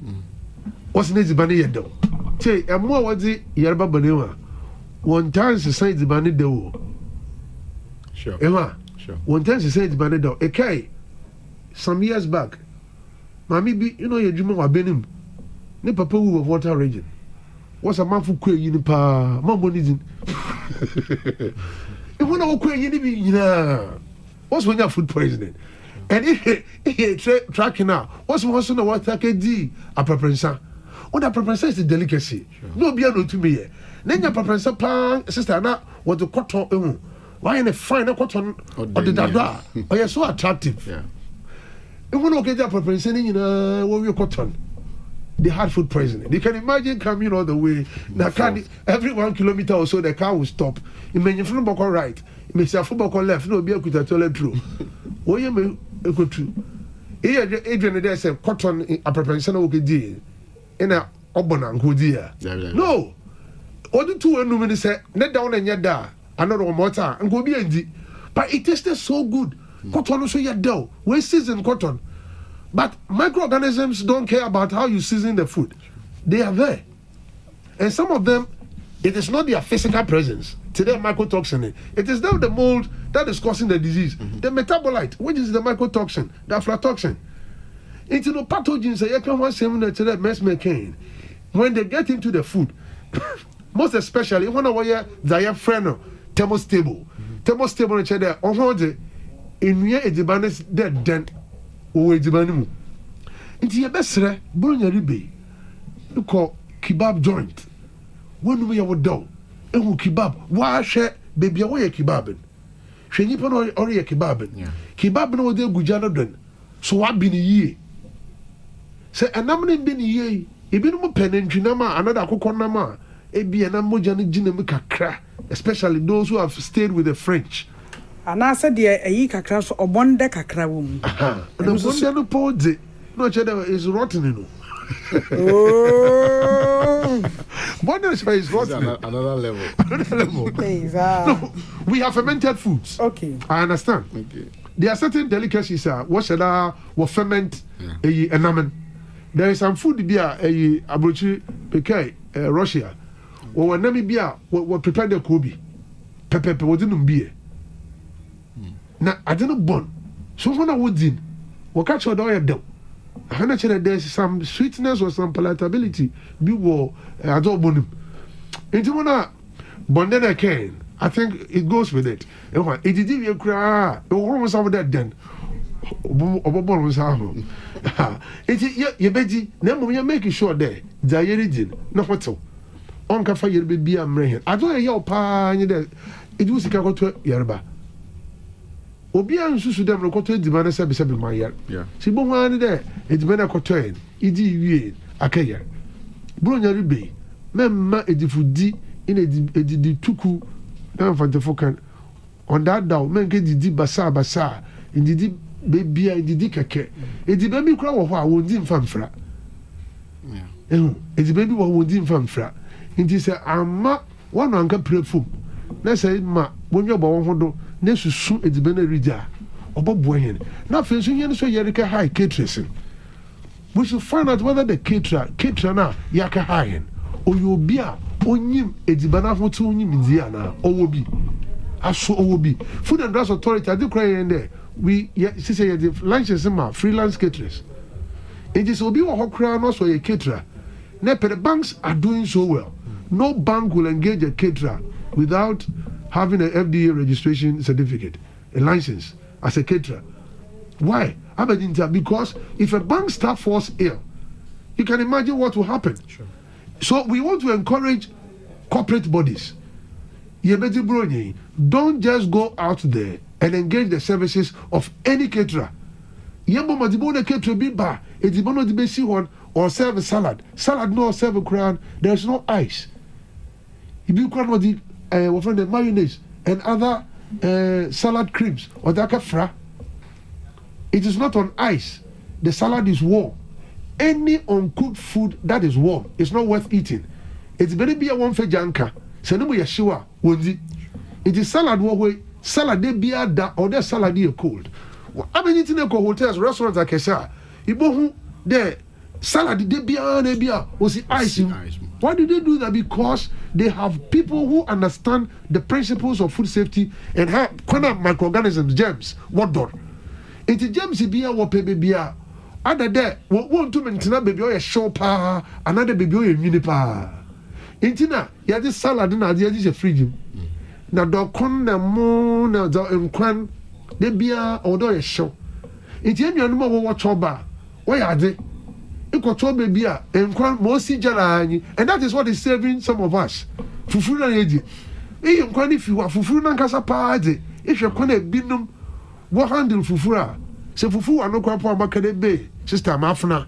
What's the money though? Say, and more was the Yarba Banewa. One time to say the money though. Sure. Emma, Sure. one time to say the money though. Okay, some years back, Mammy, your Juma wa benim. Ne papa who of water region. What's a man for quay in pa? Mambo isn't. It won't know quay in. What's when you're food poisoning? And if tracking now, what's once in a what take D a preference? What a preference is the delicacy. No be no to me. Then your preference pan sister now what the cotton. Why in a fine cotton or the dada? Oh, you're so attractive. Yeah. You want to get that preference in what you cotton. They had food poisoning. You can imagine coming all the way. Now, every 1 kilometer or so, the car will stop. You may have football right. You may say football left. No, be a good toilet true. What you may go true. Adrian, there's a cotton a preparation of deal in a obona and good year. No. What the two women say, net down and yet da, another one time, and go be empty. But it tasted so good. Cotton also yet dough. We season cotton. But microorganisms don't care about how you season the food. They are there. And some of them, it is not their physical presence. Today, mycotoxin. It is now the mold that is causing the disease. The metabolite, which is the mycotoxin, the aflatoxin. Into the pathogens, when they get into the food, most especially when I wear diaphragm, thermostable. Thermostable, each other, on in here, it's the dead dent. Into your best, bring your ribby. You call kebab joint. When we are down, and kebab, why share baby away a kebab? She nippon or a kebab. Kebab no de Gujano done. So what been a year? Say, and I'm been a year. Even more pen and Jinama, another coconama, a be an amojanic ginamica cra, especially those who have stayed with the French. And I said, dear, a year crash or one deck a crowum. And the Sondiano Pode, no cheddar is rotten, you know. Oh, What is rotten? Another level. Another level. No, we have fermented foods. Okay. I understand. Okay. There are certain delicacies, what should I ferment a enamen. There is some food there, a abrochi, peke, Russia. Or when Namibia, what prepare the Kobe. Pepe, what didn't be. Now, I didn't born. So when I was in, what catch your door down. I know there's some sweetness or some palatability. Be war, I don't want him. Into one, but then I can. I think it goes with it. It did you cry. It was over that then. It's you betty. Now you're making sure there. Diaridin, no what's all. On Cafe, you'll be a man. I don't know your pa. It was a go to Yerba. Obi ansu su dem rekoto di mana se be mayar. Si bo hwan de e di mana koto en. Idi wie akaya. Bro nya ribe. Memma edifudi ina edi tuku na mfantefo kan. On that down men ke didi basa ndidi bebia ndidi keke. Edi be mi kura wo ho a wo ndi mfamfra. Edi be bi wo ndi mfamfra. Nti se amma wano anka prefum. Na say ma wonyo bo ho do na susu edibena rija obobo hen na fenso yen so yerika high caterers. We should find out whether the caterer na yaka high or you be a onyim edibena ho to onyim ndia na owobi aso owobi. Food and Drugs Authority I do cry in there. We say the lunches ma freelance caterers. It is obi wo hokra no so ye caterer. Na the banks are doing so well. No bank will engage a caterer without having an FDA registration certificate, a license as a caterer. Why? Because if a bank staff falls ill, you can imagine what will happen. Sure. So we want to encourage corporate bodies. Yebeti Brony, don't just go out there and engage the services of any caterer. Yambo Madibone caterer bimba, Edibono de Bessi one, or serve a salad. Salad no serve a crown, there's no ice. If you can't the mayonnaise and other salad creams or dakafra, it is not on ice. The salad is warm. Any uncooked food that is warm is not worth eating. It's very be a one for janka. Senemu yeshiwa wondi. It is salad way. Salad de be da or the salad is cold. I mean eating in hotels, restaurants like Kesha. Ibo the salad de be was ice. Why did they do that? Because they have people who understand the principles of food safety and have microorganisms, germs, what door. It is germs be what baby. Other there, want to maintain baby or a show pa, another baby or a mini pa. Intina, ya this salad na dia this a fridge. Na do kon na mo na do nkwan de bia odo ye show. Inti enu no mo watch oba. Why are they? Ikoto baby a nkwan mo si jara anyi. And that is what is saving some of us. Fufuru na yeji. E nkwan if you fufuru na nkasa pa de. If you kon e binum wo handle fufuru a. Se fufu anokwa po amakade be sister mafuna.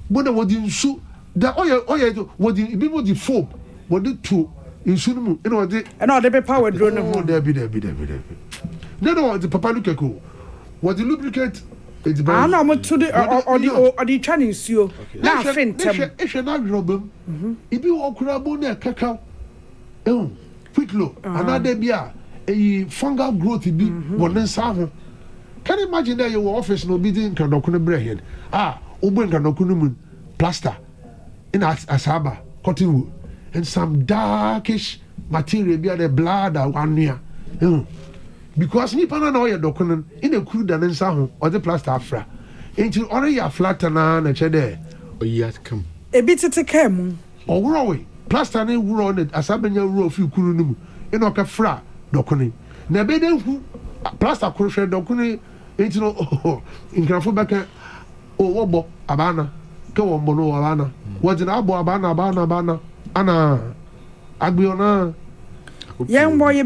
Bona wodi nsu da oye wodi bibo di foam wodi to nsu no mu ina wodi and all the power drone no there be no the papa look eko wodi lubricate it's by na mo to the or the training nsuo na fintem e hwe na drobem ibi wo kura bo na kakao quick low another bia e fungal growth bi won nsa ho. Can you imagine that your office no be in Kanokunu Brehin? Ubu Kanokunu plaster in Asaba, cotton wool, and some darkish material be the blood or 1 year. Because Nippon and oil document in a crude and sahu or the plaster afra. Into already a flat and a cheddar. Oh, yet come. A bit to come. Or row plaster and wool on it as I've been your row few kurunum in a fra document. Nabede who plaster crochet document. Into no in Grafobaka Obo Abana, go on Bono Abana. What's an abo Abana, Anna Agbiona. Young boy, you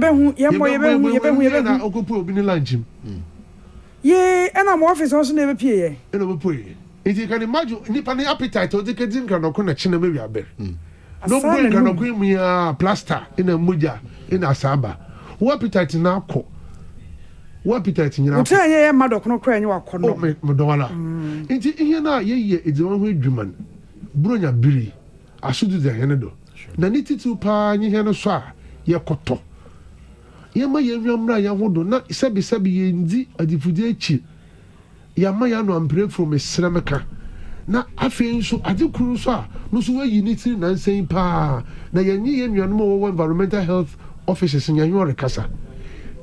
Okupo been lunch. Yea, and I'm office also never pay. If you can imagine, Nippon appetite or the Kadin can no connection maybe a bear. No bring can bring me a plaster in a muja in Asaba. What appetite now? What appetite in your tell ye madok no cry you are kono Madonna. Inti here na ye it's the one way dreaman. Bronya biri asudu the henedo. Na niti tu pa nyi heno so a ye koto. Ye ma ye nwamra ya hodo na sebi ye ndi adifudi echi. Ya ma ya no ampre from esremeka. Na afi nso adekuru so a no so we unity na nsen pa. Na ye nyi ye nwanmo environmental health officers nya yore kasa.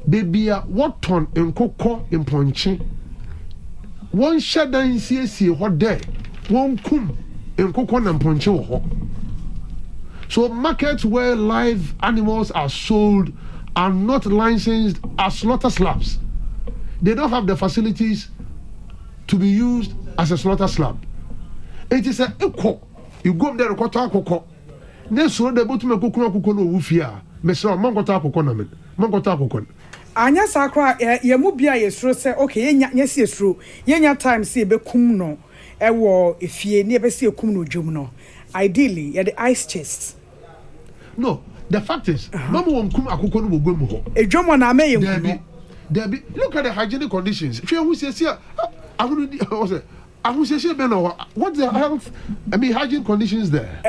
Bebia what on nkokɔ mponche won shadan siesie hɔ dɛ won kum nkokɔ na mponche wɔ hɔ. So markets where live animals are sold are not licensed as slaughter slabs. They don't have the facilities to be used as a slaughter slab. It is a equal. You go there kɔtɔ akokɔ ne so de botume kokɔ no wufia mesra mangɔtɔ akokɔ na men mangɔtɔ akokɔ. Anya sakra ye mu bia ye suro se okay ye si suro ye nya time se be kum no e wo efie ne be se kum no dwom no ideally ye the ice chest. No, the fact is mama won kum akoko no bogwem ho edwom na me ye kum. There look at the hygienic conditions. If you say what's the health hygiene conditions there?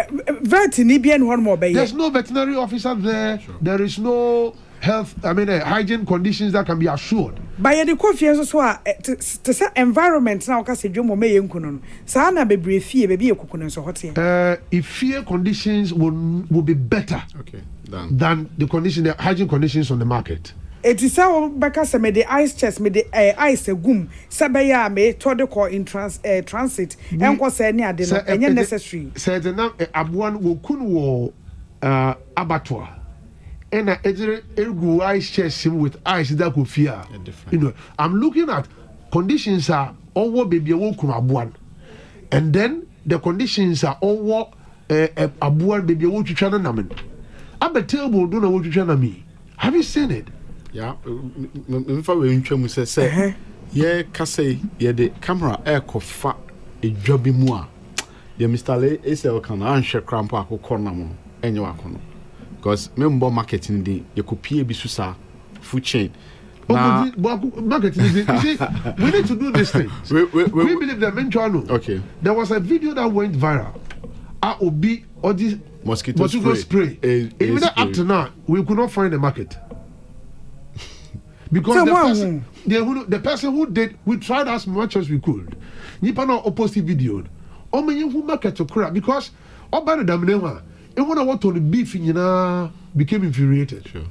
There's no veterinary officer there. Sure. There is no health hygiene conditions that can be assured. By the confiance so to say environment now ka se dwomo me yenku no sa na bebre fie be be ekuku so hote if fear conditions will be better than the condition the hygiene conditions on the market. It is how beka se me the ice chest me the ice egum se be ya me to the call in transit enko se ne ade no enye necessary say the na abuan wo kun wo abattoir and ergu ice chest with ice that could fear. I'm looking at conditions are all baby wokum abuan, and then the conditions are all abuan baby wo twitwa na namen. Abe table do na wo twitwa na me. Have you seen it? Yeah, if I were in Chamus, say, yeah, Cassay, yeah, the camera air cofa a jobby moi. Yeah, Mr. Lay is a can answer crampa who corner more, and you are corner. Because member marketing, you could pay bisusa food chain. Marketing, you see, we need to do this thing. We believe that mental. Okay. There was a video that went viral. AOB or this mosquito spray. Even up to now, we could not find the market. Because the person who did, we tried as much as we could. Nipa no opposite video. O me who market to crap because Obana Damnewa, and when I want to the beef became infuriated. Sure.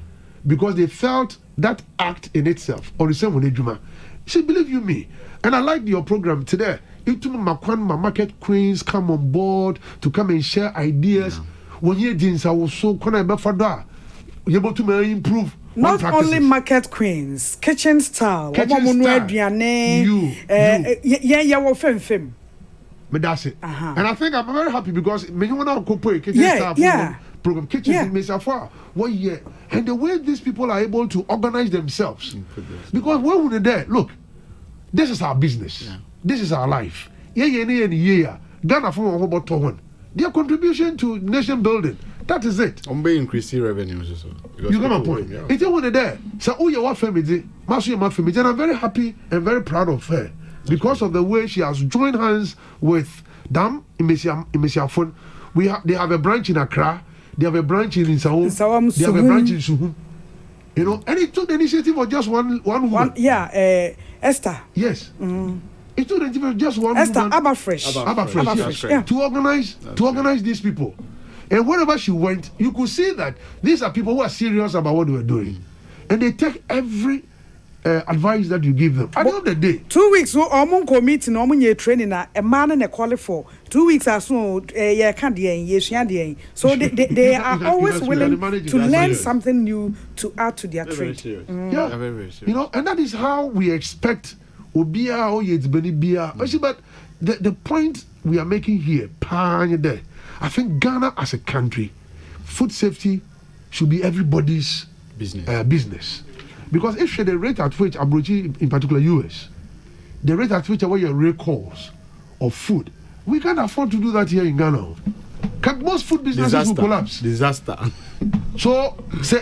Because they felt that act in itself or the same with Ejuma. See, believe you me, and I like your program today. Itu Makwan, my market queens come on board to come and share ideas. When you didn't, I was so confident you're able to improve. Not only market queens, kitchen style. Kitchen style. Yeah, fem. But that's it. And I think I'm very happy because when you want to cooperate kitchen style program, kitchen in Mesafua, 1 year. And the way these people are able to organize themselves. Because when we're there, look, this is our business. Yeah. This is our life. Ghana from about 200. Their contribution to nation building. That is it. Increasing revenues. You got my point. It's one there. So, your family, my family, and I'm very happy and very proud of her because of the way she has joined hands with Dam Imesiafon. They have a branch in Accra. They have a branch in Sao. They have a branch in Suhu. You know, and it took the initiative of just one woman. Esther. Yes. It took the initiative of just one Esther woman. Abafresh. Yeah. To organize these people. And wherever she went, you could see that these are people who are serious about what they were doing. And they take every advice that you give them. At the end of the day. 2 weeks, so I'm meeting, I'm training a man and a quality for 2 weeks or so. So they are always willing to learn something new to add to their trade. Yeah, you know, and that is how we expect Obia or Yetsbeni. But the point we are making here, I think Ghana as a country, food safety should be everybody's business. Because if the rate at which Abrochi, in particular US, the rate at which our recalls of food, we can't afford to do that here in Ghana. Most food businesses will collapse. Disaster. So, say,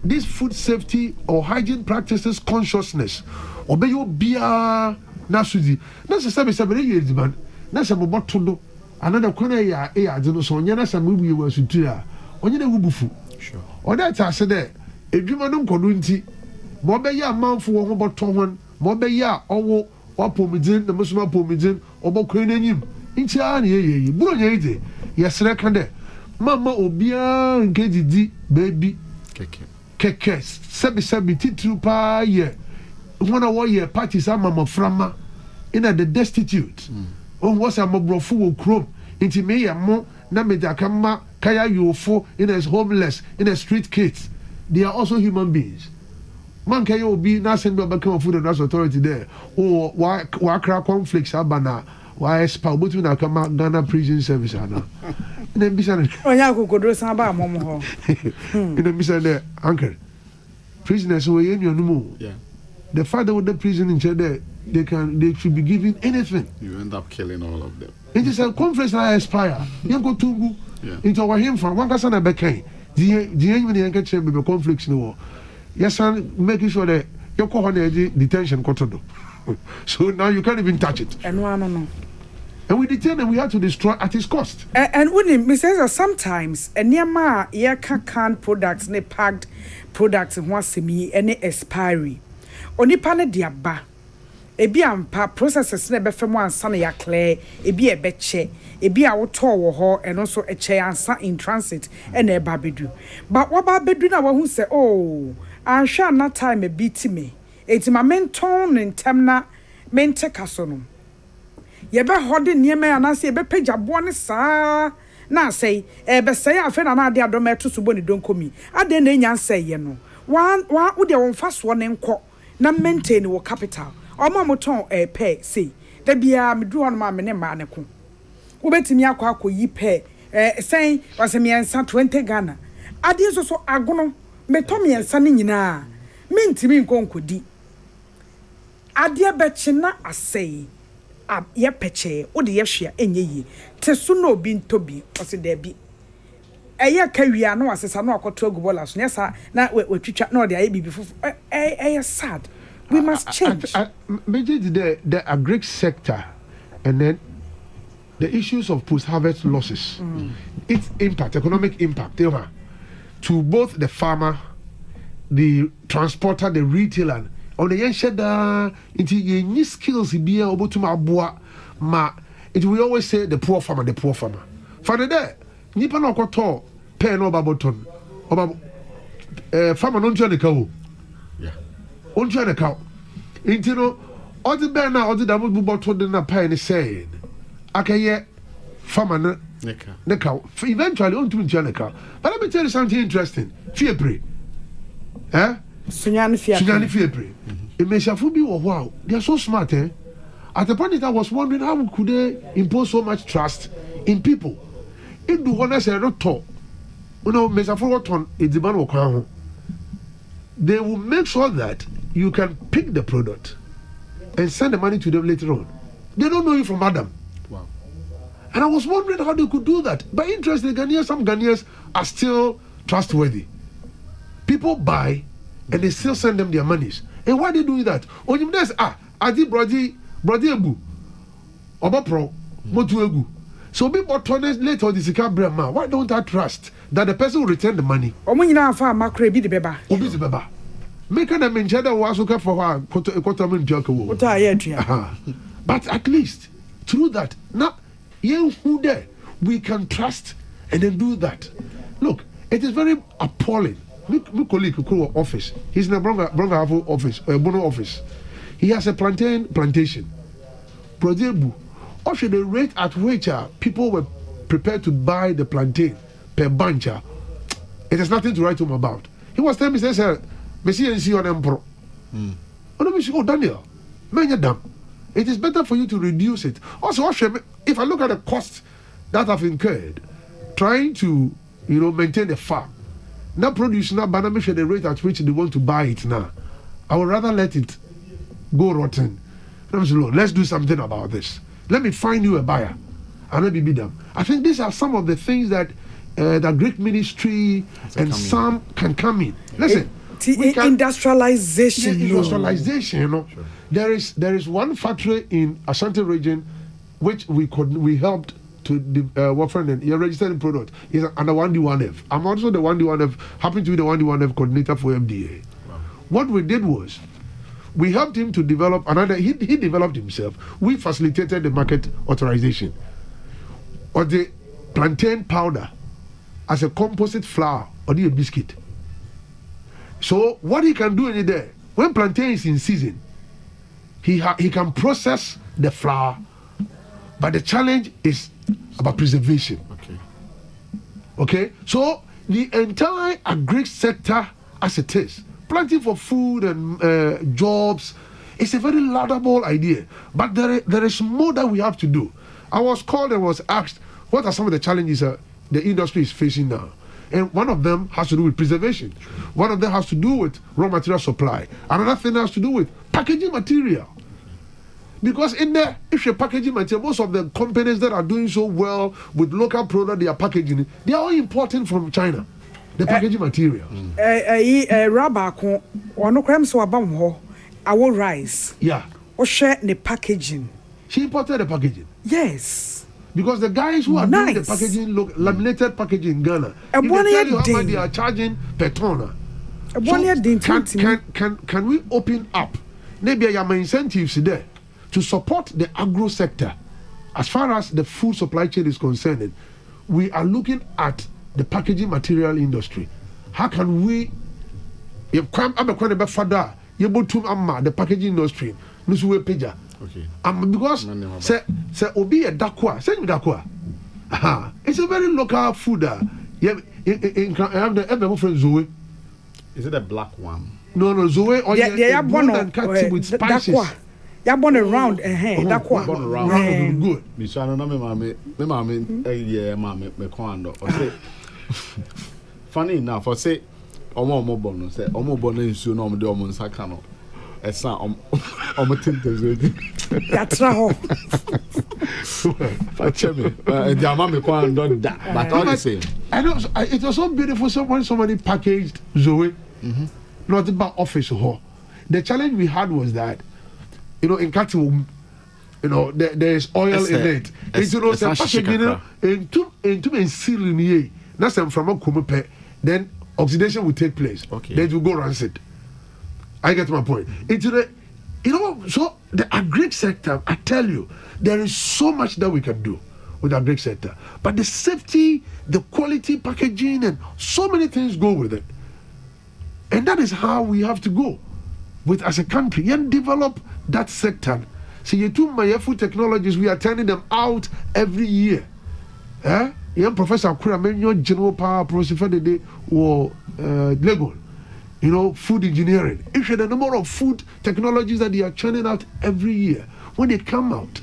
this food safety or hygiene practices consciousness, obey your beer, Nasuzi, that's a 7 years, man. That's a mobotondo. Another corner, didn't so yana some movie was to do. On your wubufu. Sure. Or that's I said there. If you want to community, Mobeya man for one about 200, Mobeya or Pomidin, the Muslim Pomidin, or Bokunim. In Chani, Bunyade. Yes, reckon Mama Obia and KD, baby. Keke, Sabi, Titu pa ye. 1 year parties are Mama Frama in the destitute. On was a mobrofu chrome. Into me a mo, Namedakama, Kaya Yofo, in as homeless, in a street kids. They are also human beings. Man can you be not send back food and that's authority there. Or why crack conflicts abana? Why spell between a Ghana prison service? Then be sent. Oh, yeah, who could do some about Momo. In the mission there, uncle. Prisoners who are in your new. Yeah. The father with the prison in Chede, they should be given anything. You end up killing all of them. It is a conference that expire. You go to into our him from one person a became. The enemy can be conflicts in the war. Yes, son, making sure that your detention control. So now you can't even touch it. And we detain and we have to destroy at its cost. And wouldn't Mr. Sometimes a near ma canned products, ne packed products in one semi any expiry. Only pane diaba. Ebi ampa processes ne be fem one sana ya clear, ebi ebeche, ebi a woto ho and also a chair ansa in transit and e babedu. But what about bedu na who say, oh, I shall not time a beat me. It's my menton and temna mente casono. Ye be holding near me and I say be page a bonus sa. Na say, be say I feel an idea don't matter to suboni don't come me. I didn't say, you know. One would your first one and co. Na maintain your capital. Omo moton pay say da bia me do on ma me ne ma ne ko wo betimi akwa yi pay say was me ansa 20 Ghana ade so agono me to me ensa ne nyina me ntimi nkonkodi ade beche na asei ye peche wo de ye hwea enye yi te so na obi ntobi o se da bi eye ka wia na wasesa na akoto agubola so nyesa na watwitwa na ode aye bibi fufu sad. We must change. The agri sector and then the issues of post-harvest losses, its impact, economic impact, to both the farmer, the transporter, the retailer. On the young shedder, into your skills, be able to ma. It will always say the poor farmer, the poor farmer. For the day, Nipa no koto pay no baboton. Farmer don't join the cow. On join the cow. Into no, all the banner, all the double bottle, then a pay saying, okay, farmer, the cow. Eventually, on to join the cow. But let me tell you something interesting. Fear pre. Sunyani Fiepre. It may be wow, they are so smart, eh? At the point that I was wondering how could they impose so much trust in people. If the one say not talk, you know, they will make sure that you can pick the product and send the money to them later on. They don't know you from Adam. Wow. And I was wondering how they could do that. But interestingly, Ghanaians, some Ghanaians are still trustworthy. People buy and they still send them their monies. And why they doing that? When you say, Adi Brody Ebu, Obapro, Motu Egu. So people turn later the Sika Brahma. Why don't I trust that the person will return the money? Omuna fa makre bi de beba. Obi de beba. Make them in cheddar was okay for her, Kotamin Joko. But at least through that, now, who there we can trust and then do that. Look, it is very appalling. My colleague who office. He's in a Bronga office, Bono office. He has a plantation. Projebu. Also, the rate at which people were prepared to buy the plantain per bunch, it has nothing to write home about. He was telling me, he said, Messi and see on Empro. Oh, Daniel, it is better for you to reduce it. Also, if I look at the costs that have incurred trying to, maintain the farm, now produce now banana the rate at which they want to buy it now, I would rather let it go rotten. Let's do something about this. Let me find you a buyer and let me be them. I think these are some of the things that the Greek ministry and some can come in. Listen, industrialization. Industrialization, Sure. There is one factory in Ashanti region which we helped to work for and registered product is under 1D1F. I'm also the 1D1F, happen to be the 1D1F coordinator for MDA. Wow. What we did was we helped him to develop another. He developed himself. We facilitated the market authorization or the plantain powder as a composite flour or the biscuit. So what he can do in there when plantain is in season, he can process the flour, but the challenge is about preservation. Okay. So the entire agri sector as it is, planting for food and jobs, it's a very laudable idea. But there is more that we have to do. I was called and was asked, what are some of the challenges the industry is facing now? And one of them has to do with preservation. One of them has to do with raw material supply. Another thing has to do with packaging material. Because if you're packaging material, most of the companies that are doing so well with local product, they are packaging, they are all importing from China. The packaging material. Rabako, or no crime so abam our rice. Yeah. Or share the packaging. She imported the packaging. Yes. Because the guys who are doing the packaging, laminated packaging in Ghana, if they tell you how much they are charging per ton. So can we open up? Maybe I have incentives there to support the agro sector. As far as the food supply chain is concerned, we are looking at the packaging material industry. How can we, if I'm a quite a further, the packaging industry, okay. Because say obi a dakwa, say dakwa. It's a very local food. I have the friend Zoe. Is it a black one? No, Zoe or yeah, and cut with spices. You born around dakwa. Round good. Me so no me mama me Konadu. Or say funny enough, or say Omo bono say omo bono nsuo na omo de omo nsaka no. Esa omo tintezwe. Yatra ho. Facheme. The amame kwa don da. But all the same. I know it was so beautiful when somebody packaged Zoe. Not about office hall. The challenge we had was that, in Katum, there is oil in it. It's packaging into sealing here. That's from a kumepe. Then oxidation will take place. Okay. Then it will go rancid. I get my point. So the agri sector, I tell you, there is so much that we can do with the agri sector. But the safety, the quality packaging, and so many things go with it. And that is how we have to go with as a country and develop that sector. See, you two Mayafu technologies, we are turning them out every year. Young Professor Kuramenyo General Power Process for the day or Lego. Food engineering. If you the number of food technologies that they are churning out every year, when they come out,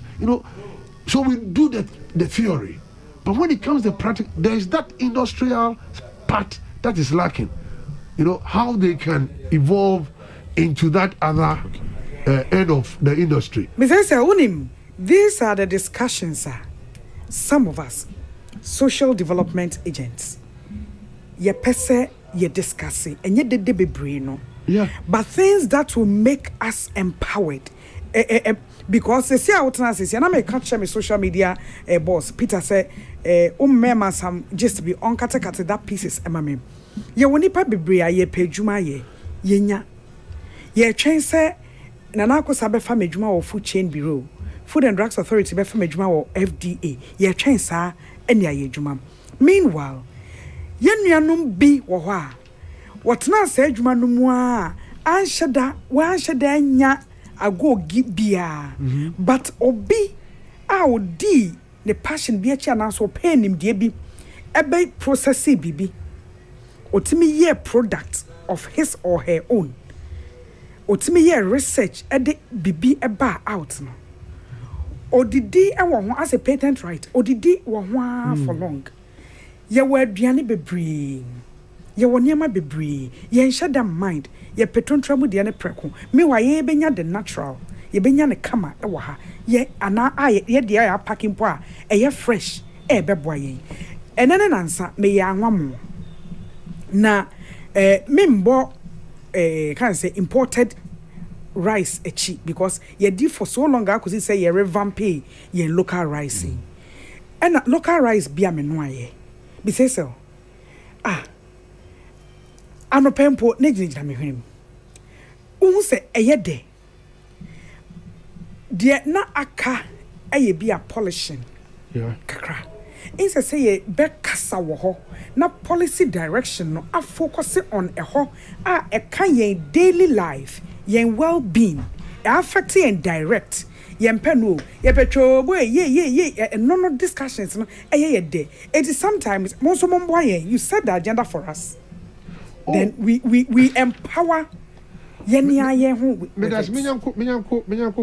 so we do the theory. But when it comes to practice, there is that industrial part that is lacking. How they can evolve into that other end of the industry. Mr. Unim, these are the discussions, some of us, social development agents. Ye pese, ye discussing, and ye de brain. Yeah. But things that will make us empowered. Because they say I says, and I may catch my social media boss. Peter said, mema some just to be on kate that pieces, emma. Ye woni pa bebre a ye pedwuma ye nya ye twen se na na akosa be fa medwuma wo food chain bureau food and drugs authority be fa medwuma wo FDA ye twen sa ene aye dwuma meanwhile ye nuanom bi wo ho a wotena sa adwuma no mu a anhyeda nya agogi bia but obi a odi the passion bi achi na so pain nim de bi ebe process bibi otimi ye product of his or her own otimi ye research ede bibi eba out no odidi e wo ho as a patent right odidi wo ho for long ye wa aduane bebre ye wo niema bebre ye nhye da mind ye petontramu de ne preko me wa ye benya the natural ye benya ne kama e wo ha ye ana ye de ya packing po a ye fresh e beboa ye enene nansa me ye anwamo na membo can say imported rice echi because ye did for so long I could say ye revamp ye local rice and local rice be amenoye be say so ano pempo nejina me hwenem uhu se eye de na aka eye be a polishing kakra inse say ye be kasa wo ho na policy direction no a focus on a ho a kan yen daily life yen well-being affect yen direct yen peno ye petro boy ye no discussions no ye de it is sometimes most mombo yen you set the agenda for us then we empower yen yen ho menyanko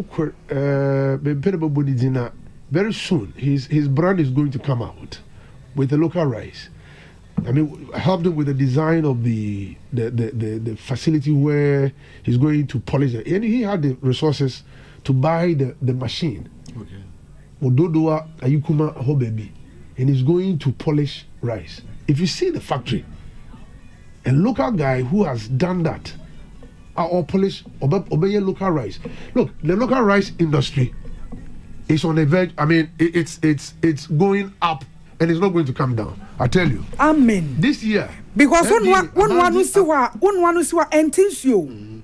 very soon his brand is going to come out with the local rice. I mean, helped him with the design of the facility where he's going to polish it. And he had the resources to buy the machine. Okay. Ododoa Ayukuma Hobebi. And he's going to polish rice. If you see the factory, a local guy who has done that, or polish, obey local rice. Look, the local rice industry is on the verge. I mean, it's going up. And it's not going to come down. I tell you. Amen. This year. Because one who see what enters you.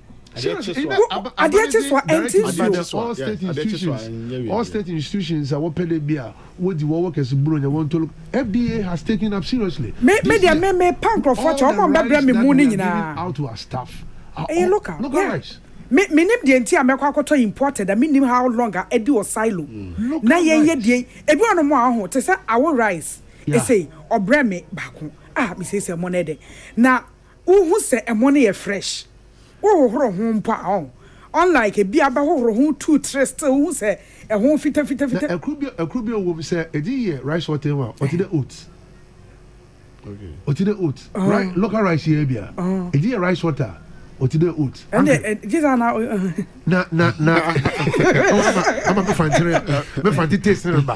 All state institutions are open beer. What the workers want to look. FDA has taken up seriously. Me punk of what out to our staff. Local rice. Me nim de enti amekwa akoto imported I mean how long a edi o silo na ye de ebi ono mo aho te say our rice e say obre me bako me say mo na de na uhu se emo na ye fresh wo hohoro ho mpa unlike ebi aba hohoro ho 2-3 still uhu se e ho fita ekrubi wo say edi ye rice water wa the oats Okay. Otide oat. Right, local rice here bia. Is it rice water? Otide oat. And just now. Na. I'm a fancy taste remember.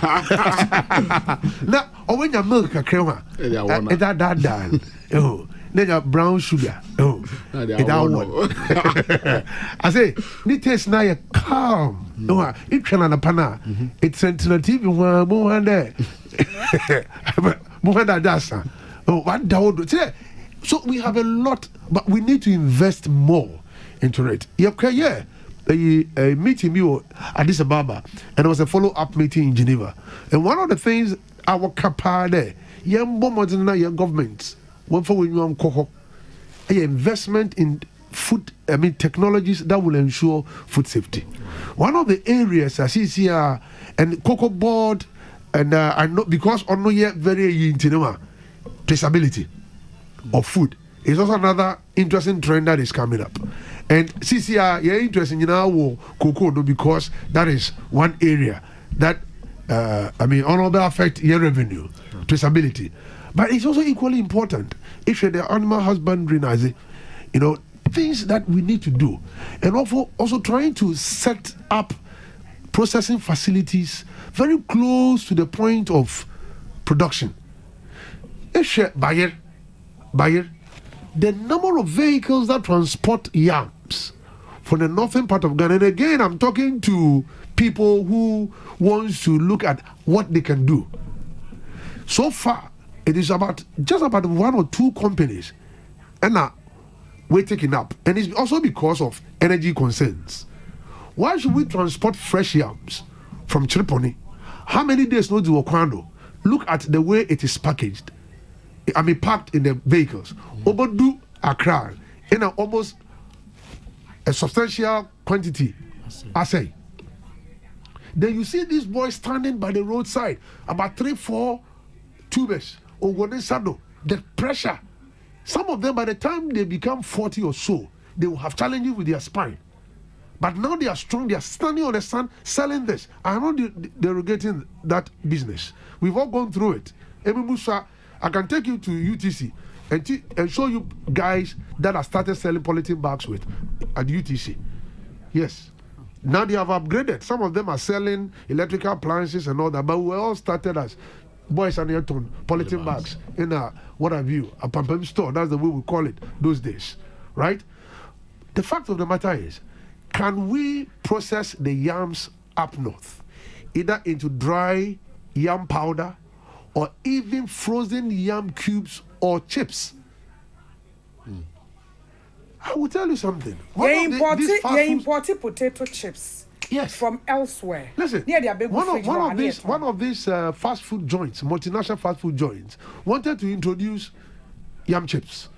Na, or when your milk a crema. Is that. Oh. Then your brown sugar. Oh. Is that one. I say, ni taste now you calm. No, it can on a pana. It's sentinel TV one more there. More than that. Oh, what doubt? So we have a lot, but we need to invest more into it. Yeah, a meeting me at Addis Ababa, and there was a follow-up meeting in Geneva. And one of the things our capa there, young governments, one for when you are investment in food, technologies that will ensure food safety. One of the areas I see here, and Cocoa Board, and I know because on no yet very traceability of food is also another interesting trend that is coming up. And CCR, you're interested in our cocoa because that is one area that honorable affect your revenue, traceability. But it's also equally important if you're the animal husbandry, things that we need to do. And also trying to set up processing facilities very close to the point of production. If you're buyer, the number of vehicles that transport yams from the northern part of Ghana, and again, I'm talking to people who wants to look at what they can do. So far, it is just about 1 or 2 companies, and we're taking up, and it's also because of energy concerns. Why should we transport fresh yams from Chiriponi? How many days no do Konadu? Look at the way it is packaged. Packed in the vehicles. Obodu Accra in almost a substantial quantity. I say. Then you see these boys standing by the roadside, about 3-4 tubers. The pressure. Some of them, by the time they become 40 or so, they will have challenges with their spine. But now they are strong. They are standing on the sun selling this. I'm not derogating that business. We've all gone through it. I can take you to UTC and show you guys that have started selling polythene bags at UTC. Yes. Now they have upgraded. Some of them are selling electrical appliances and all that, but we all started as boys and Ayrton polythene bags in a Mpom store. That's the way we call it those days, right? The fact of the matter is, can we process the yams up north, either into dry yam powder or even frozen yam cubes or chips? I will tell you something. You imported potato chips. Yes. From elsewhere. Listen, one of these fast food joints, multinational fast food joints, wanted to introduce yam chips.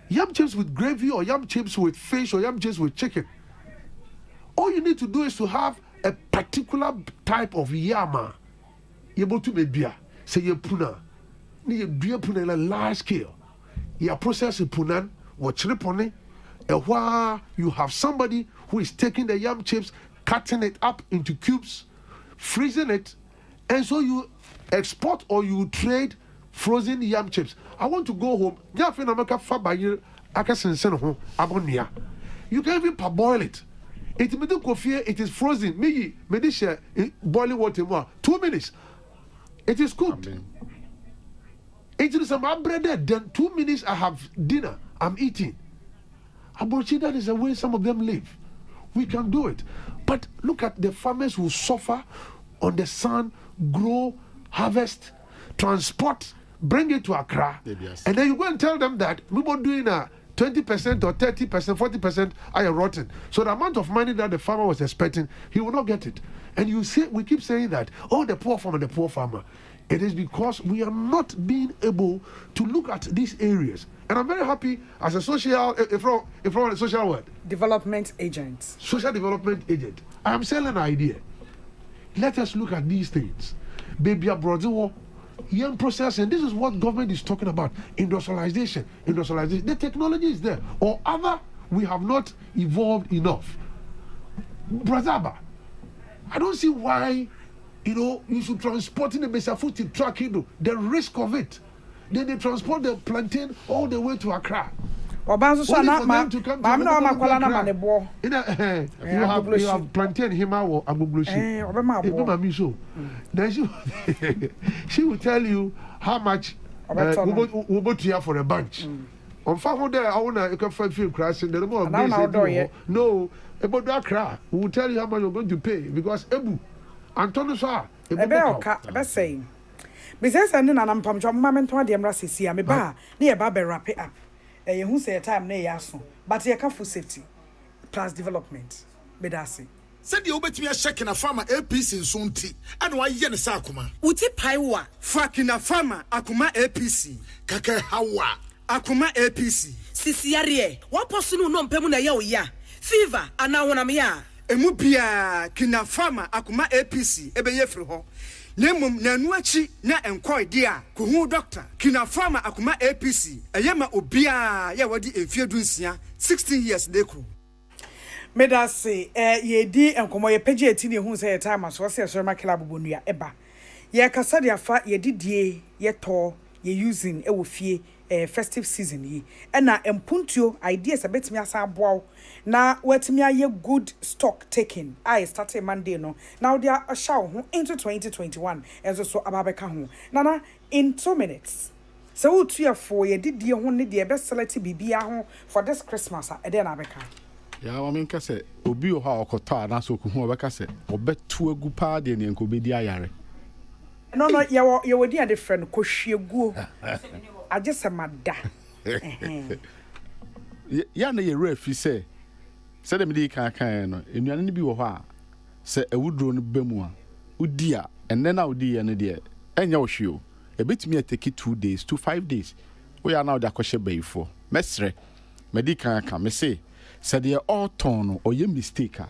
Yam chips with gravy, or yam chips with fish, or yam chips with chicken. All you need to do is to have a particular type of yama. You're able to make beer. Say you puna. You beer puna in a large scale. You process a punan or chiripone. And while you have somebody who is taking the yam chips, cutting it up into cubes, freezing it, and so you export or you trade frozen yam chips. I want to go home. You can even parboil it. It is frozen. Me share boiling water 2 minutes. It is cooked. It is some bread. Then 2 minutes I have dinner. I'm eating. Aborchi, that is the way some of them live. We can do it. But look at the farmers who suffer on the sun, grow, harvest, transport, bring it to Accra. And then you go and tell them that we were doing a 20% or 30%, 40% are rotten. So the amount of money that the farmer was expecting, he will not get it. And you see, we keep saying that, oh, the poor farmer. It is because we are not being able to look at these areas. And I'm very happy as a social, if a social word. Development agent. Social development agent. I am selling an idea. Let us look at these things. Baby abroad, young processing. This is what government is talking about. Industrialization. The technology is there. Or other, we have not evolved enough. Brazaba, I don't see why, you should transport in the Mesafuti truck, the risk of it. Then they transport the plantain all the way to Accra. Obanso so Only na for ma them to come to ma me na Accra. ma kwala na ma ne bo. You have plantain hima or agbogloshi. Obema bo. Mami so. Then she will tell you how much we go to here for a bunch. On fa there I want you can feel crashing the more no about Accra. We will tell you how much you're going to pay because Ebu Antonio sa Ebe oka ebe say. Business and na Mpom jo mama mento ade mra sesi a me ba na ye ba be wrap it up. You who say time na ya so but you can full safety plus development be that say said you bet me a check in a farmer APC in Sunti and why yen sa akuma Uti paiwa. Fakina farmer akuma APC. kaka hawa Akuma APC. Sisiarie. Wa posunu no mpemu na ya oya. Fever ana wona me ya. Emu bia kina farmer akuma APC ebeye firi ho. Nemum na anu achi na enkoi dia kuhu doctor kina farmer akuma APC eyema obia ya wadi emfiedu nsia 16 years deku. me da say ye di enkomo ye page etini hu say time so say so ma club bonua eba ye kasa dia fa ye didie ye to ye using e wo fie festive season yi na empuntuo ideas abetimi asa aboa na watimi aye good stock taking I started Monday no now they are show ho into 2021 enso so ababeka ho nana in 2 minutes so utuafo ye didie ho ne de be select bibia ho for this Christmas e dey na abeka ya wa min kase obi o ha okota na so ku hu obeka se obetu agu pa de ne enko bedi ayare no ye wo di a different ko hwegu agese mada ya na ye refi se de me di kan no enuane ne bi wo ho a se awudro no bemu a udi a enne na udi ye ne de enya wo hwe o ebetimi atake 2 days to 5 days we are now da kwhye bayifo mesre medi kan me se said ye all ton or ye mistake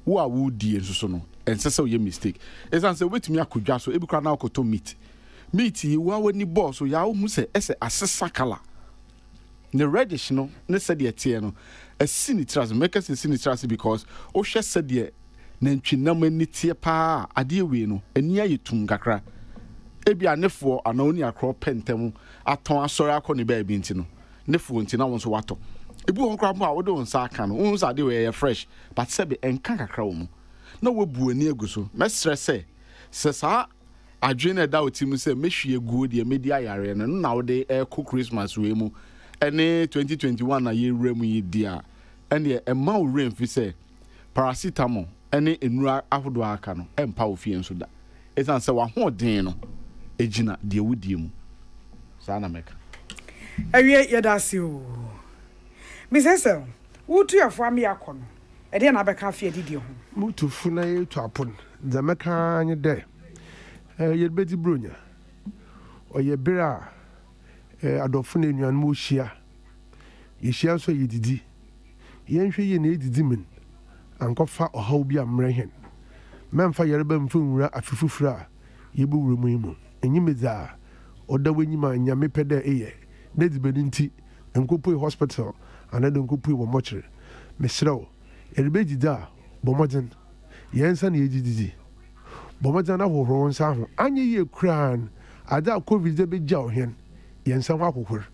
wo a wo die nso no ense se wo ye mistake esan se wetumi akodwa so ebikra na akoto meat yi wo awani boss so ya wo hu se ese asesa kala ne reddish no ne said ye tie no a sinitras make us sinitras because o hwe said ye na ntwinam ani tie pa ade we no ani ayetum kakra ebi anefo anoni akro pentem aton asori akọ ne ba bi nti no nefo nti na won so wato ebi won kra mo a wo do nsa aka no won sa de we fresh but sebe enka kakra wo mu na wo bu ani aguso me stress se sa adwene da otim se mehwie guo de medi ayare no na wo de cook Christmas we mu ene 2021 na ye wura mu ye dia ene e ma wo rain fi se paracetamol ene enura ahodo aka no empa wo fie nso da esan se wa hoden no ejina de wudie mu sa na meka awie yedasi o misese wutu yafo ami akono e de na beka afie didi ho mutu funa ye to apon the meka anye de ye beti bronya o ye bra adofo na enuan mo hia ye hia so ye didi ye nhwe ye na edidi men ankofa ohaw bi amrehen memfa yereba mfunwura afifufura ye bu wura mu imu enyimeza oda wanyima nyame pede eye na dibeni nti enkopo hospital anado nkopo wo mochre mesrew yerebe dida bomoden yensa na yedidi bomoden na hohoro nsa ho anye ye kran ada covid de beja ohen yensa ho akohor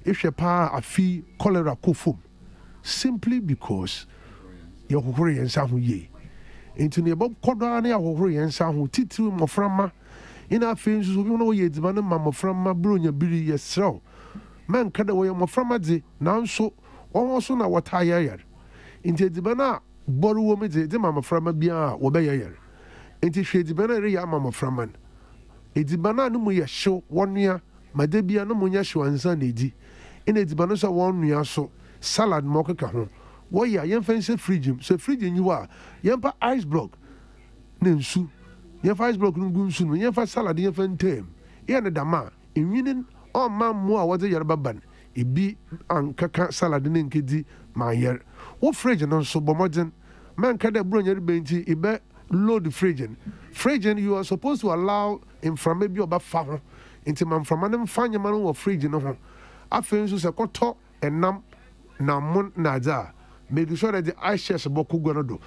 ehwe pa afi cholera kofom simply because ye hohoro yensa ho ye enti ne bob kodo na hohoro yensa ho titiri moframa ina afi nso bi no ye diba no moframa bronya biri ye srew man kada wo ye moframa de nanso won so na wota yeyer enti diba na boru wo me de moframa bia wo be yeyer enti hwe diba na re ya moframa ediba na no mu ye hyew wonua madabia no mu nya hyew ansa na edi ina diba no so wonua so salad mo keka ho wo ya yemfa se fridge so fridge nyi wa yempa ice block na nsu yemfa ice block no gu nsu no yemfa salad yemfa ntem ye ne dama enwinin o ma mo a wo de yerba ban ebi ankaka salad ne nkedi ma yer wo fridge no so bomoden man kada bronya de benti ibe load the fridge you are supposed to allow inframe bi oba fa ho enti man from an fanya man wo fridge no ho afen so se koto enam na mon na za make sure that the ice chest boku gonodo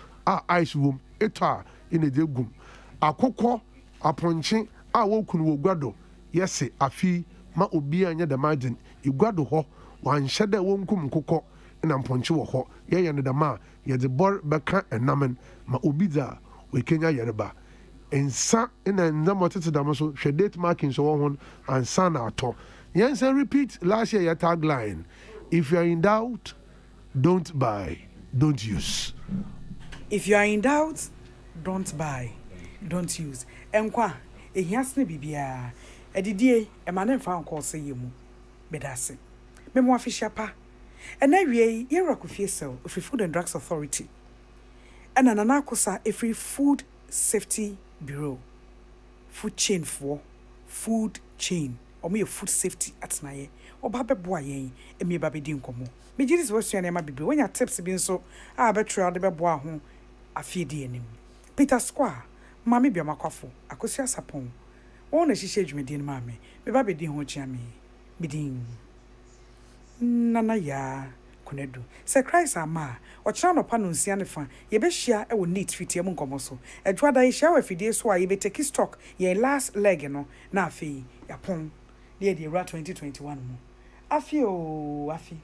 ice room eta in a de gum akokọ aponche a wo kunu wo gwado yesi afi ma obi anya the margin igwado ho wanhyɛ dɛ wonkum kokɔ na mpɔnkye wɔ hɔ yɛyɛ no dama yɛde bɔr bɛka ɛnamen ma obi dza wekenya yɛreba nsa na ndama tete dam so hwɛ date marking so wɔ ho ansa na atɔ yɛnsa repeat last year your tagline if you are in doubt don't buy don't use. If you are in doubt, don't buy, don't use. Enkwa, ehiasne bibia. Edidie, emane mfa nko se yemu. Bedase. Memo afisha pa. Ena wie ye rakufie sel, Free Food and Drugs Authority. Ena nana kosa Free Food Safety Bureau. Food chain for food chain. Omo ye food safety atnaye. Oba beboa yen, emi ba bedi nkomo. Me jiris wo sua na ma bibi. When your tips bi nso a betra de beboa ho afidi enim. Peter Square, mami bia makwafo, akosia sapon. Won na hihye adwumedi no mami. Me ba bedi ho chia me. Bidin. Nana ya Konadu. Se Christ ama, ochira no pa no nsia ne fa. Ye be hia e wo neat fitie mu nkomo so. Edwada ye hia wa fidie so a ye be take stock ye last leg no na afi yapon. Ye 2021 mu. Afi o, afi.